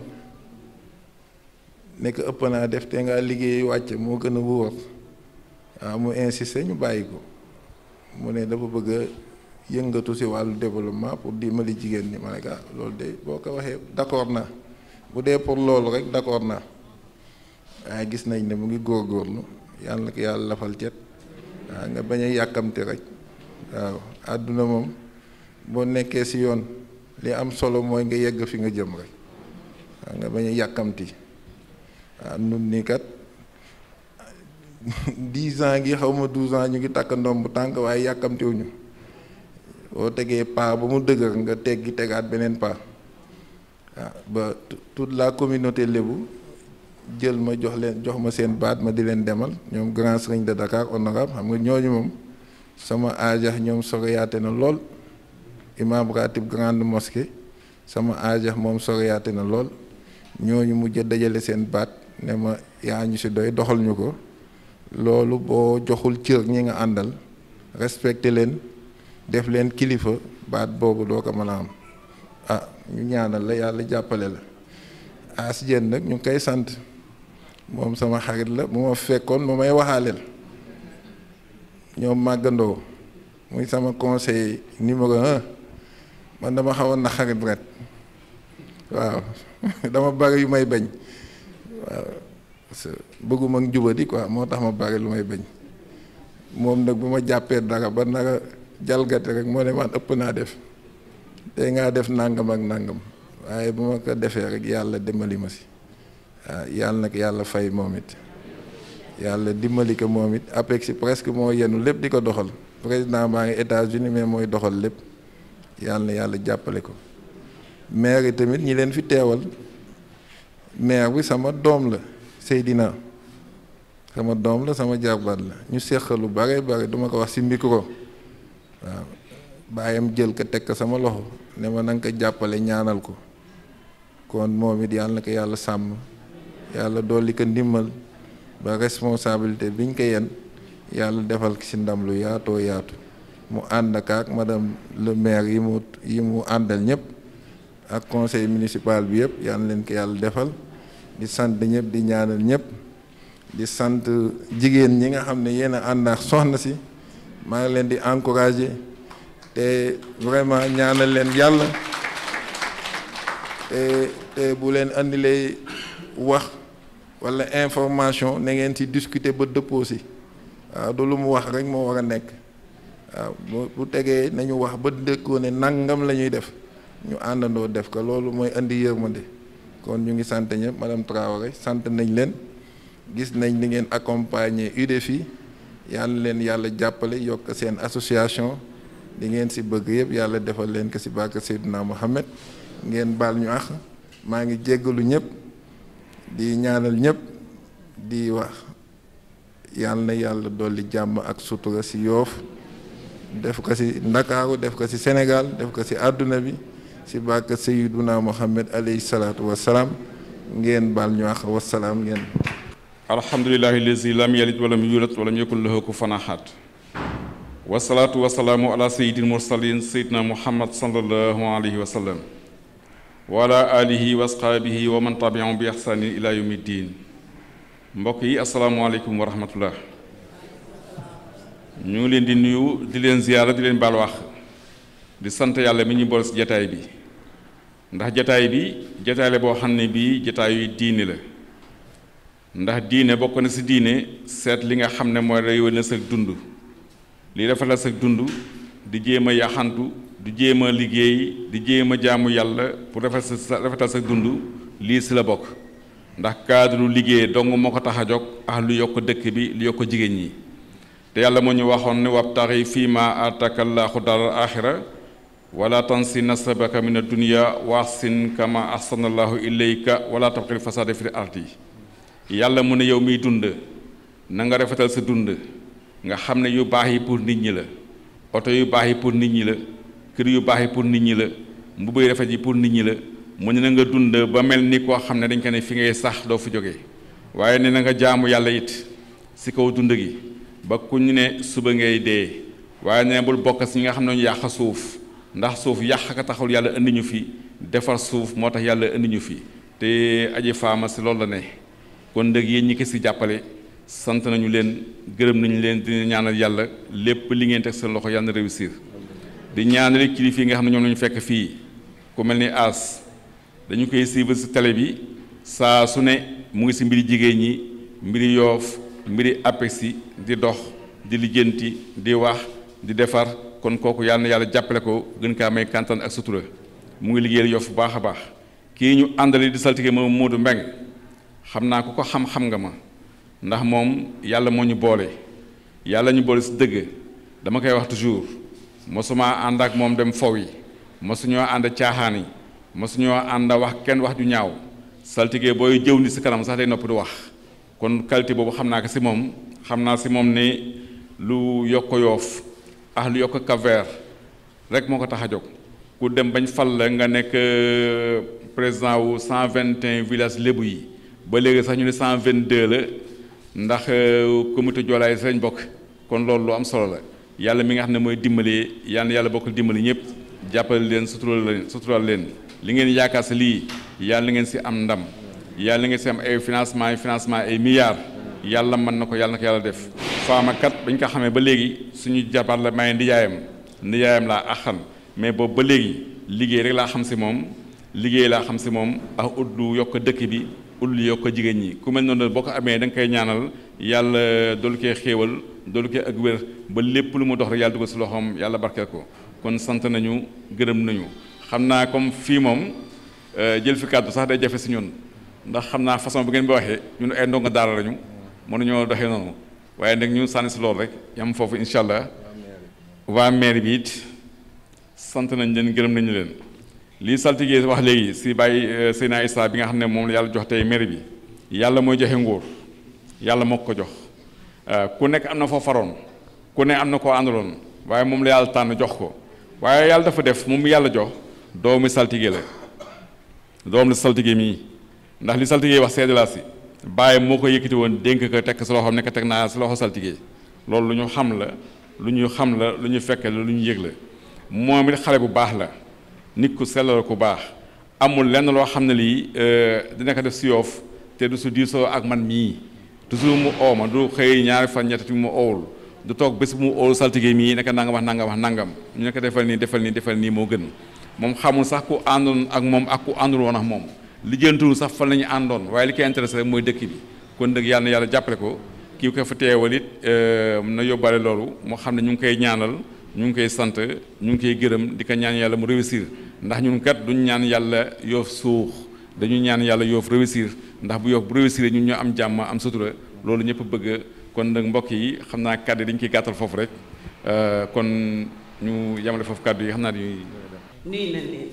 nekk ëpp naa def te nga liggéey wàcc moo gën a wóor waaw mu insisté ñu bàyyi ko mu ne dafa bëgg a yëngatu si wàllu développement pour dimbali jigéen ñi ma ne ko loolu de boo ko waxee d'accord naa bu dee pour loolu rek d'accord naa waaye gis nañ ne mu ngi góorgóorlu yàlla na ko yàlla lafal cet waaw nga bañ a yàkkamti rek waaw àdduna moom boo nekkee si yoon li am solo mooy nga yegg fi nga jëm rek waaw nga bañ a yàkkamti waaw nun nii kat 10 ans gi xaw ma 12 ans ñu ngi takk ndomb tànk waaye yàkkamtiwuñu boo tegee pas ba mu dëgër nga tegaat beneen pas waaw ba toute la communauté lébu jël ma jox ma seen baat ma di leen demal ñoom grand serigne de Dakar honorable xam nga ñooñu moom sama aajax ñoom soriyaate na lool imam ratib grande mosquée sama aajax moom soriyaate na lool ñooñu mujj dajale seen baat ne ma yaa ñu si doy doxal ñu ko loolu boo joxul cër ñi nga àndal respecté leen def leen kilifa baat boobu doo ko mën a am ah ñu ñaanal la yàlla jàppale la As Dieng nag ñu ngi koy sant moom sama xarit la bu ma fekkoon mu may waxaaleel ñoom màggandoo muy sama conseiller numéro 1 man dama xawoon na xarit ret waaw dama bari yu may bañ waaw bëgguma ak jubadi quoi moo tax ma bari lu may bañ moom nag bu ma jàppee dara ba nara jalgati rek moo ne man ëpp naa def te ngaa def nangam ak nangam waaye bu ma ko defee rek yàlla dimbali ma si waaw yàlla nag yàlla fay moom it yàlla dimbali ko moom it APEXI presque moo yenu lépp di ko doxal président baa ngi États-Unis mais mooy doxal lépp yàlla na yàlla jàppale ko maire yi tamit ñi leen fi teewal maire bi sama doom la Seydina sama doom la sama jarbaat la ñu seq lu bare bare duma ko wax ci micro waaw baayam jël ko teg ko sama loxo ne ma na nga ko jàppale ñaanal ko kon moom it yàlla na ko yàlla sàmm yàlla dolli ko ndimbal ba responsabilité biñ ko yen yàlla defal ko ci ndam lu yaatoo yaatu mu ànd ak madame le maire yi mu àndal ñëpp ak conseil municipal bi yëpp yàlla leen ko yàlla defal di sant ñëpp di ñaanal ñëpp di sant jigéen ñi nga xam ne yéen a ànd ak soxna si maa ngi leen di encourager te vraiment ñaanal leen yàlla te bu leen andilee wax walla information na ngeen ci discuter ba dëppoo si waaw du lu mu wax rek moo war a nekk waaw bu tegee nañu wax ba dëkkoo ne nangam la ñuy def ñu àndandoo def ko loolu mooy indi yërmande kon ñu ngi sant ñëpp madame Traoré sant nañ leen gis nañ li ngeen accompagner UDEFI yàlla leen yàlla jàppale yokk seen association li ngeen ci bëgg yëpp yàlla defal leen ko ci barke Seydina Mohamed ngeen baal ñu ax maa ngi jéggalu ñëpp di ñaanal ñëpp di wax yàlla na yàlla dolli jàmm ak sutura ci Yoff def ko ci Ndakaaru def ko ci Sénégal def ko ci àdduna bi ci barke Seydina Mohamed alayhi salaatu wassalaam ngeen baal ñu ax wassalaam ngeen alhamdulillahi lazi lam yalid walam yulad walam yakun lahu kufuwan ahad wasalaatu wasalaamu ala sayyidil mursalin sayyidina muhammad sallallahu alayhi wa sallam wa ala alihi wa asxaabihi wa man tabiahum bi ihsaanin ila yawmi ddin. mbokk yi asalaamaaleykum wa rahmatullah. ñu ngi leen di nuyu di leen ziyaara di leen baal wax di sant yàlla mi ñu boole si jataay bi ndax jataay bi jataay la boo xam ne bii jataayu diine la ndax diine bokk na si diine seet li nga xam ne mooy réew sa dund li rafetal sa dund di jéem a yaxantu di jéem a liggéey di jéem a jaamu yàlla pour rafetal sa dund lii si la bokk ndax cadre liggéey dong moo ko tax a jóg ak lu yokk dëkk bi lu yokk jigéen ñi te yàlla moo ñu waxoon ne wabtaxi fii ma ataka llaahu daaral aaxira wala tansi nasabaka min ad-dunya wa ahsin kama ahsana llaahu ilayka wala tabxil fasaada fil ardi yàlla mu ne yow miy dund na nga rafetal sa dund nga xam ne yu baax yi pour nit ñi la oto yu baax yi pour nit ñi la kër yu baax yi pour nit ñi la mbubb yu rafet yi pour nit ñi la mu ne na nga dund ba mel ni koo xam ne dañ ko ne fi ngay sax doo fi jógee waaye ne na nga jaamu yàlla it si kaw dund gi ba ku ñu ne suba ngay dee waaye ne bul bokk si ñi nga xam ne ñu yàq suuf ndax suuf yàq ka taxul yàlla indi ñu fi defar suuf moo tax yàlla indi ñu fi te aji faama si loolu la ne kon ndëg yéen ñi ko si jàppale sant nañu leen gërëm nañu leen di ñaanal yàlla lépp li ngeen teg seen loxo yàlla na réussir di ñaanal kilifa yi nga xam ne ñoom lañu fekk fii ku mel ni As dañu koy suivre si télé bi saa su ne mu ngi si mbiri jigéen ñi mbiri Yoof mbiri APEXI di dox di lijjanti di wax di defar kon kooku yàlla na yàlla jàppale ko gën kaa may kantan ak sutura mu ngi liggéeyal Yoff bu baax a baax kii ñu àndali di saltige moom Modou Mbeng xam naa ku ko xam-xam nga ma ndax moom yàlla moo ñu boole yàlla ñu boole si dëgg dama koy wax toujours mosuma ànd ak moom dem fow yi mosuñoo ànd caaxaan yi mosuñoo ànd wax kenn wax ju ñaaw saltige booy jëw ni si kanam sax day noppi du wax kon qualité boobu xam naa ko si moom xam naa si moom ne lu yokk Yoff ah lu yokk Cap-Vert rek moo ko tax a jóg ku dem bañ fal la nga nekk président wu 121 villages lébu yi ba léegi sax ñu ne 122 la ndax comité joolaay si lañ bokk kon loolu lu am solo la yàlla mi nga xam ne mooy dimbali yàlla bokkul dimbali ñëpp jàppale leen sutural leen li ngeen yaakaar si lii yàlla ngeen si am ndam yàlla ngeen si am ay financement ay milliards yàlla mën na ko yàlla def faama kat bañ ko xamee ba léegi suñu jabar la may ndijaayam laa axan mais boobu ba léegi liggéey rek laa xam si moom ak uddu yokk dëkk bi uddu yokk jigéen ñi ku mel noonu boo ko amee da nga koy ñaanal yàlla doolu koy xéewal doolu koy ak wér ba lépp lu mu dox rek yàlla dugal si loxoom yàlla barkeel ko kon sant nañu gërëm nañu xam naa comme fii moom jël fi kàddu sax day jafe si ñun ndax xam naa façon bu ngeen bi waxee ñun ay ndongo daara lañu mënuñoo doxee noonu waaye nag ñu sànni si loolu rek yam foofu incha allah waa maire bi it sant nañ leen gërëm nañu leen lii saltige wax léegi si bàyyi Seydina Issa bi nga xam ne moom la yàlla jox tey maire bi yàlla mooy joxe nguur yàlla moo ko jox ku nekk am na foo faroon ku ne am na koo àndaloon waaye moom la yàlla tànn jox ko waaye yàlla dafa def moom yàlla jox doomu saltige la doomu saltige mii ndax li saltige wax seede laa si bàyyi moo ko yëkkati woon dénk ko tekk si loxoom ne ko teg naa si loxo saltige loolu lu ñu xam la lu ñu fekke la lu ñu yëg la moom it xale bu baax la nit ku sell la ku baax amul lenn loo xam ne lii dina ko def si Yoff te du su diisoo ak man mii toujours mu oo ma du xëy ñaari fan ñetti mu oowul du toog bés bu mu oowul saltige mii nekk nangam ñu ne ko defal nii moo gën moom xamul sax ku àndoon ak moom ak ku àndul woon ak moom lijjantul sax fan la ñu àndoon waaye li koy intéressé rek mooy dëkk bi kon dëgg yàlla jàppale ko kii ko fa teewal it na yóbbaale loolu moo xam ne ñu ngi koy ñaanal ñu ngi koy sant ñu ngi koy gërëm di ko ñaan yàlla mu réussir ndax ñun kat duñ ñaan yàlla Yoff suux dañu ñaan yàlla Yoff réussir ndax bu Yoff bu réussir ñun ñoo am jàmm am sutura loolu ñëpp bëgg kon nag mbokk yi xam naa kàddu yi dañu koy gàttal foofu rek kon ñu yamale foofu kàddu yi xam naa dañuy nuyu nañ leen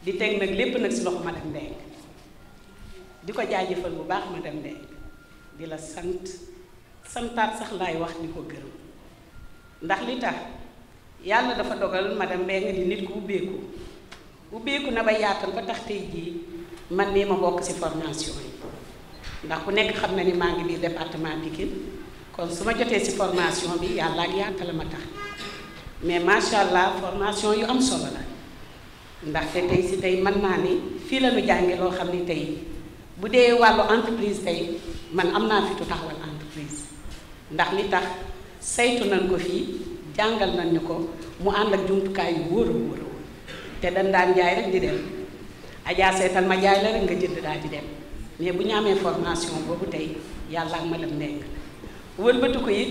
di teg nag lépp nag si loxo madame Mbengue di ko jaajëfal bu baax madame Mbengue di la santaat sax laay wax di ko gërëm ndax li tax yàlla dafa dogal madame Mbengue di nit ku ubbeeku na ba yaatal ba tax tey jii man mii ma bokk ci formation yi ndax ku nekk xam na ni maa ngi biir département Pikine kon su ma jotee ci formation bi yàlla ak yaatal ma tax mais macha allah formation yu am solo la ndaxte tey si tey mën naa ni fii la ñu jànge loo xam ni tey bu dee wàllu entreprise tey man am naa fitu taxawal entreprise ndax li tax saytu nañ ko fii jàngal nañ ñu ko mu ànd ak jumtukaay yu wóor a wóor a wóor te dañ daan jaay rek di dem Adja seetal ma jaay la rek nga jënd daal di dem mais bu ñu amee formation boobu tey yàlla ak madame nekk wëlbatu ko it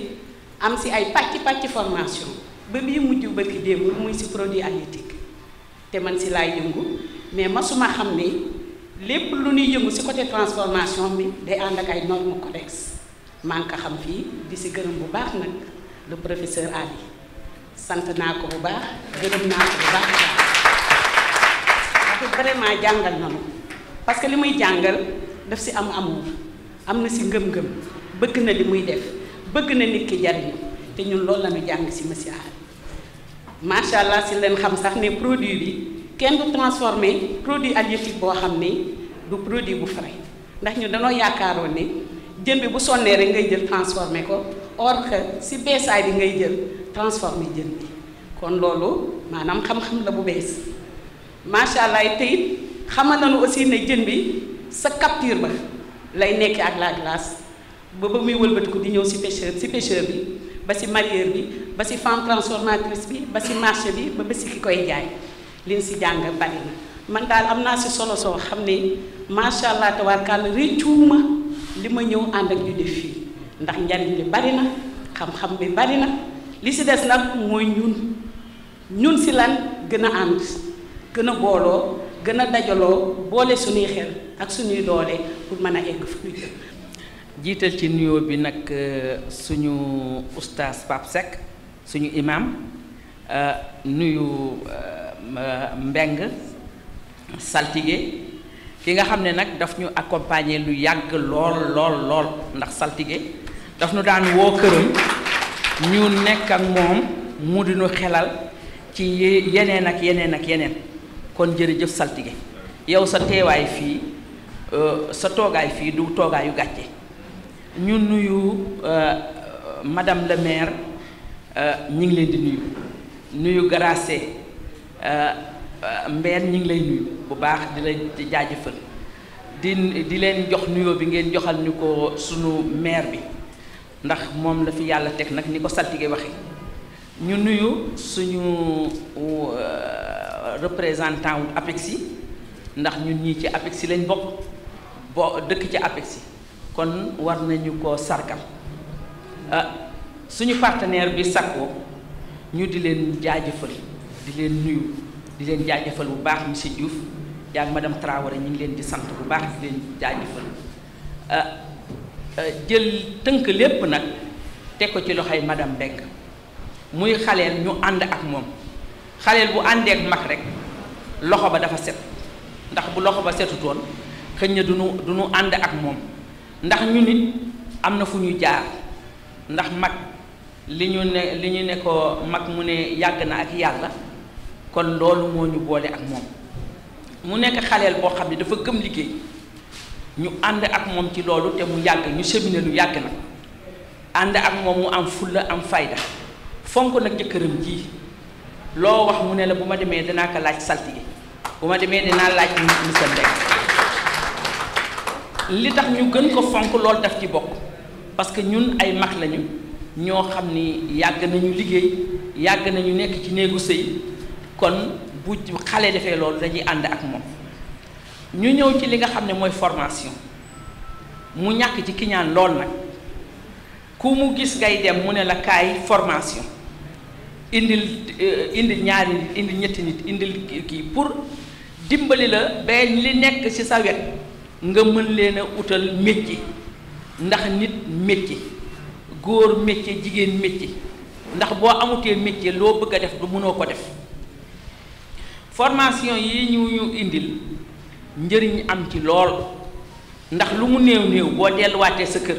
am si ay pàcc formation ba bii mujj bërki démb muy si produit halieutique te man si laay yëngu mais masuma xam ni lépp lu ñuy yëngu si côté transformation bi day ànd ak ay normes codex maa ngi ko xam fii di si gërëm bu baax nag le professeur Ali sant naa ko bu baax gërëm naa ko bu baax parce que vraiment jàngal na ma parce que li muy jàngal daf si am amour am na si ngëm-ngëm bëgg na li muy def bëgg na nit ki jariñu te ñun loolu la ñu jàng si monsieur Ali macha allah si leen xam sax ne produit bi kenn du transformé produit halieutique boo xam ni du produit bu frais ndax ñu danoo yaakaaroon ni jën bi bu sonnee rek ngay jël transformé ko or que si beesaay bi ngay jël transformé jën bi kon loolu maanaam xam-xam la bu bees macha allah te it xamal nañu aussi ne jën bi sa capture ba lay nekk ak la glace ba muy wëlbatiku di ñëw si pêcheur bi ba si mareyeur bi ba si femme transformatrice bi ba si marché bi ba si ki koy jaay liñ si jàng bari na man daal am naa si solo soo xam ne macha allah tabaarkalla réccuuma li ma ñëw ànd ak ñu def fii ndax njariñ li bari na xam-xam bi bari na li si des nag mooy ñun si lan gën a ànd gën a booloo gën a dajaloo boole suñuy xel ak suñuy doole pour mën a egg fu ñu jëm. jiital ci nuyoo bi nag suñu oustaz Pape Seck suñu imam nuyu Mbeng saltige ki nga xam ne nag daf ñu accompagner lu yàgg lool ndax saltige daf ñu daan woo këram ñu nekk ak moom mu di ñu xelal ci yeneen ak yeneen kon jërëjëf saltige yow sa teewaay fii sa toogaay fii du toogaayu gàcce ñu nuyu madame le maire ñi ngi leen di nuyu Gracé Mbène ñi ngi lay nuyu bu baax di la jaajëfal di leen jox nuyoo bi ngeen joxal ñu ko sunu maire bi ndax moom la fi yàlla teg nag ni ko saltige waxe ñu nuyu suñu représentant wu APEXI ndax ñun ñii ci APEXI lañ bokk dëkk ci APEXI kon war nañu ko sargal suñu partenaire bi SACCO ñu di leen jaajëfal di leen nuyu di leen jaajëfal bu baax monsieur Diouf yaa ak madame Traoré ñu ngi leen di sant bu baax di leen jaajëfal jël tënk lépp nag teg ko ci loxoy madame Mbengue muy xaleel ñu ànd ak moom xaleel bu àndee ak mag rek loxo ba dafa set ndax bu loxo ba setutoon xëñ na du ñu ànd ak moom ndax ñu nit am na fu ñu jaar ndax mag li ñu ne ko mag mu ne yàgg na ak yàlla kon loolu moo ñu boole ak moom mu nekk xaleel boo xam ne dafa gëm liggéey ñu ànd ak moom ci loolu te mu yàgg ñu cheminer lu yàgg nag ànd ak moom mu am fulla am fayda fonk nag jëkkëram ji loo wax mu ne la bu ma demee danaa ko laaj saltige bu ma demee dinaa laaj monsieur Mbengue li tax ñu gën ko fonk loolu daf ci bokk parce que ñun ay mag lañu ñoo xam ni yàgg nañu liggéey yàgg nañu nekk ci néegu sëy kon bu xale defee loolu dañuy ànd ak moom ñu ñëw ci li nga xam ne mooy formation mu ñàkk ci kiñaan lool nag ku mu gis ngay dem mu ne la kaay formation indil ñaari nit indil ñetti nit indil kii pour dimbali la ba li nekk ci sa wet nga mën leen a utal métier ndax nit métier góor métier jigéen métier ndax boo amutee métier loo bëgg a def du mënoo ko def formation yi ñu indil njëriñ am ci lool ndax lu mu néew boo delluwaatee sa kër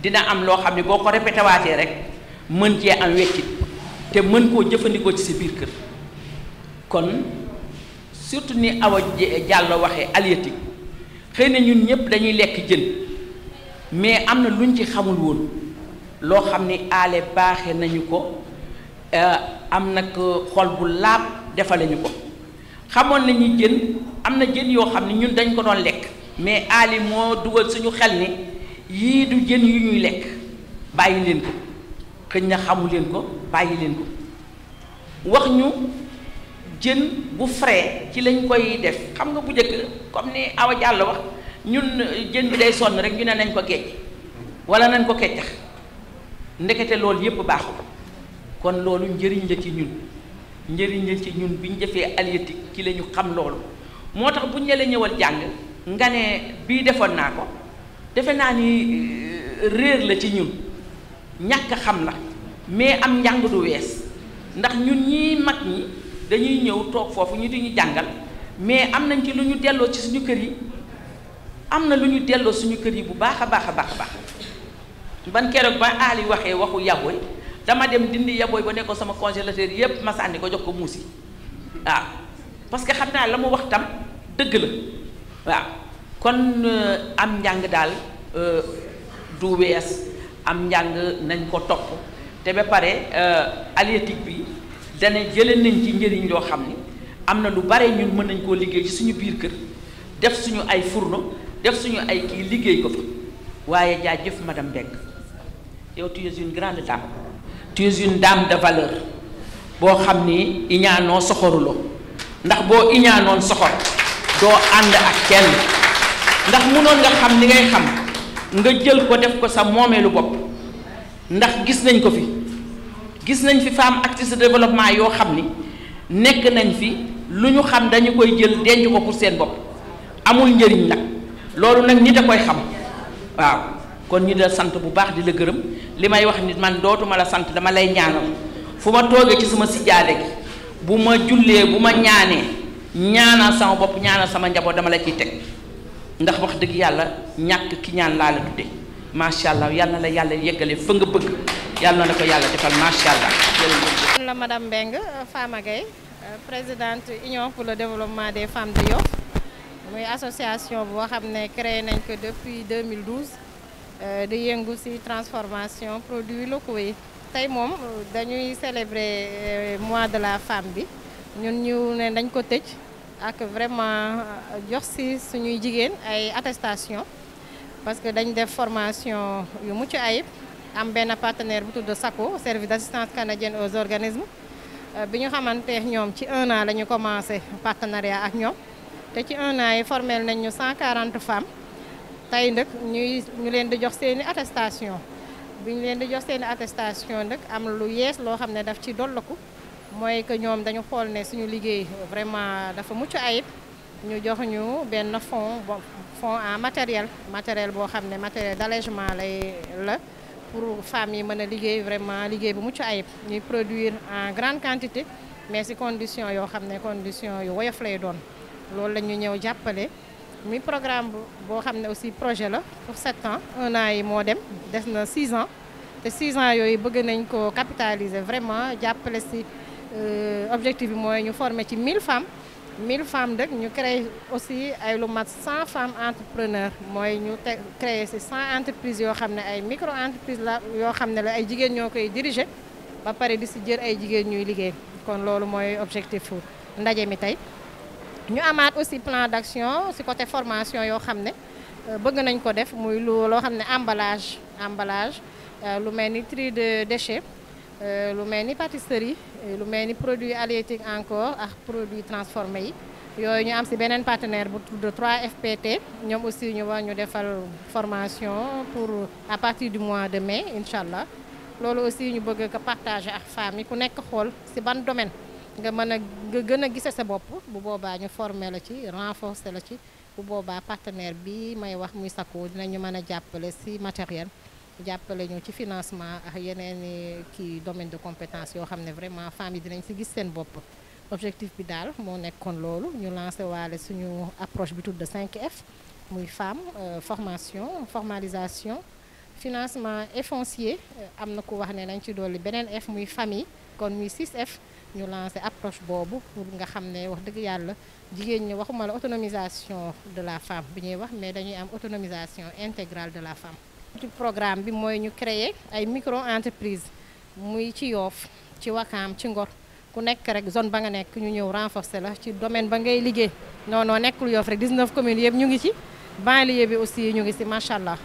dina am loo xam ne boo ko répété waatee rek mën cee am weccit te mën koo jëfandikoo ci sa biir kër kon surtout ni Awa Diallo waxee halieutique xëy na ñun ñëpp dañuy lekk jën mais am na luñ ci xamul woon loo xam ni aale baaxe nañu ko am nag xol bu laab defale ñu ko xamoon nañu jën am na jën yoo xam ne ñun dañ ko doon lekk mais Ali moo dugal suñu xel ni yii du jën yu ñuy lekk bàyyi leen ko xëñ na xamu leen ko bàyyi leen ko wax ñu jën bu frais ci lañ koy def xam nga bu njëkk comme ni Awa Diallo wax ñun jën bi day sonn rek ñu ne nañ ko géej wala nañ ko keccax ndekete loolu yépp baaxul kon loolu njëriñ la ci ñun njëriñ la ci ñun bi ñu defee halieutique ci la ñu xam loolu moo tax bu ñu la ñëwal jàng nga ne bii defoon naa ko defe naa ni réer la ci ñun ñàkk xam la mais am njàng du wees ndax ñun ñii mag ñi dañuy ñëw toog foofu ñu di ñu jàngal mais am nañ ci lu ñu delloo ci suñu kër yi am na lu ñu delloo suñu kër yi bu baax a baax a baax a baax ban keroog ba Ali waxee waxu yaboy dama dem dindi yaboy ba ne ko sama congélateur yépp ma sànni ko jox ko muusi waaw parce que xam naa la mu wax tam dëgg la waaw kon am njàng daal du wees am njàng nañ ko topp te ba pare halieutique bi dana jële nañ ci njëriñ loo xam ni am na lu bare ñun mën nañ koo liggéey ci suñu biir kër def suñu ay fourneau def suñu ay kii liggéey ko fa waaye jaajëf madame Mbengue yow tu es une grande dame tu es une dame de valeur boo xam ni iñaanoo soxoruloo ndax boo iñaanoon soxor doo ànd ak kenn ndax munoon nga xam li ngay xam nga jël ko def ko sa moomeelu bopp ndax gis nañ ko fi gis nañ fi femme actrice de développement yoo xam ni nekk nañ fi lu ñu xam dañu koy jël denc ko pour seen bopp amul njëriñ nag loolu nag nit a koy xam waaw kon ñu da sant bu baax di la gërëm li may wax nit man dootuma la sant dama lay ñaanal fu ma toogee ci sama sijaade gi bu ma jullee bu ma ñaanee ñaanal sama bopp ñaanal sama njaboot dama la ciy teg ndax wax dëgg yàlla ñàkk ki ñaan laa la tudde macha allah yal na la yàlla yeggale fa nga bëgg yàlla na ko yàlla defal macha allah. man la madame Mbengue Fama Gueye présidente union pour le développement des femmes de Yoff muy association boo xam ne créé nañ ko depuis 2012 di yëngu ci transformation produits locaux yi. tey moom dañuy célébrer mois de la femme bi ñun ñu ne dañ ko tëj ak vraiment jox ci suñuy jigéen ay attestation parce que dañ def formation yu mucc ayib am benn partenaire bu tudd SACO service d'assistance canadienne aux organismes bi ñu xamante ñoom ci 1 an la ñu commencé partenariat ak ñoom te ci 1 an yi formel nañ ñu 140 femmes tey nag ñu leen di jox seeni attestation bi ñu leen di jox seeni attestation nag am lu yees loo xam ne daf ci dollaku mooy que ñoom dañu xool ne suñu liggéey vraiment dafa mucc ayib ñu jox ñu benn fonds en matériel boo xam ne matériel d'allègement la pour femmes yi mën a liggéey vraiment liggéey bu mucc ayib ñuy produire en grande quantité mais ci condition yoo xam ne condition yu woyof lay doon loolu la ñu ñëw jàppale muy programme boo xam ne aussi projet la pour 7 ans 1 an yi moo dem des na 6 ans te 6 ans yooyu bëgg nañ ko capitaliser vraiment jàppale ci objectif bi mooy ñu former ci 1000 femmes 1000 femmes rek ñu créer aussi ay lu mat 100 femmes entrepreneurs mooy ñu créer ci 100 entreprises yoo xam ne ay micro entreprises la yoo xam ne la ay jigéen ñoo koy diriger ba pare di ci jël ay jigéen ñuy liggéey kon loolu mooy objectif fu ndaje mi tey. ñu amaat aussi plan d'action ci côté formation yoo xam ne bëgg nañ ko def muy loo xam ne emballage lu mel ni tri de déchets lu mel ni pâtisserie lu mel ni produits halieutiques encore ak produits transformés yi yooyu ñu am ci beneen partenaire bu tudd 3FPT ñoom aussi ñu war ñu defal formation pour à partir du mois de mai incha allah loolu aussi ñu bëgg ko partager ak femmes yi ku nekk xool ci ban domaine nga mën a gën a gise sa bopp bu boobaa ñu former la ci renforcer la ci bu boobaa partenaire bi may wax muy SACO dinañu mën a jàppale ci matériel jàppale ñu ci financement ak yeneen kii domaine de compétence yoo xam ne vraiment femmes yi dinañ ci gis seen bopp objectif bi daal moo nekkoon loolu ñu lancé waale suñu approche bi tudd 5F muy femme formalisation financement et foncier am na ku wax ne nañ ci dolli beneen F muy famille kon muy 6F ñu lancé approche boobu pour nga xam ne wax dëgg yàlla jigéen ñi waxuma la autonomisation de la femme bi ñuy wax mais dañuy am autonomisation intégrale de la femme. ci programme bi mooy ñu créer ay micro entreprise muy ci Yoff ci Wakaam ci Ngor ku nekk rek zone ba nga nekk ñu ñëw renforcer la ci domaine ba ngay liggéey non nekkul Yoff rek 19 communes yëpp ñu ngi ci banlieue bi aussi ñu ngi ci macha allah.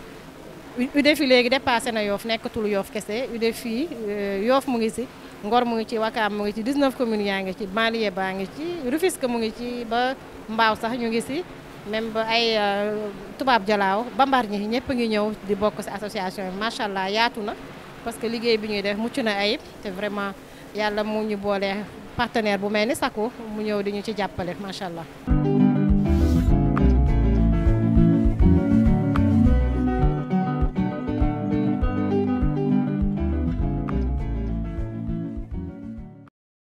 UDEFI léegi dépassé na Yoff nekkatul Yoff kese UDEFI Yoff mu ngi ci Ngor mu ngi ci Wakaam mu ngi ci 19 communes yaa ngi ci banlieue baa ngi ci Rufisque mu ngi ci ba Mbaaw sax ñu ngi ci même ba ay Tubaab Jalaaw ba Mbar ñi ñëpp ngi ñëw di bokk ci association bi macha allah yaatu na parce que liggéey bi ñuy def mucc na ayib te vraiment yàlla mu ñu boole partenaire bu mel ni SACCO mu ñëw di ñu ci jàppale macha allah.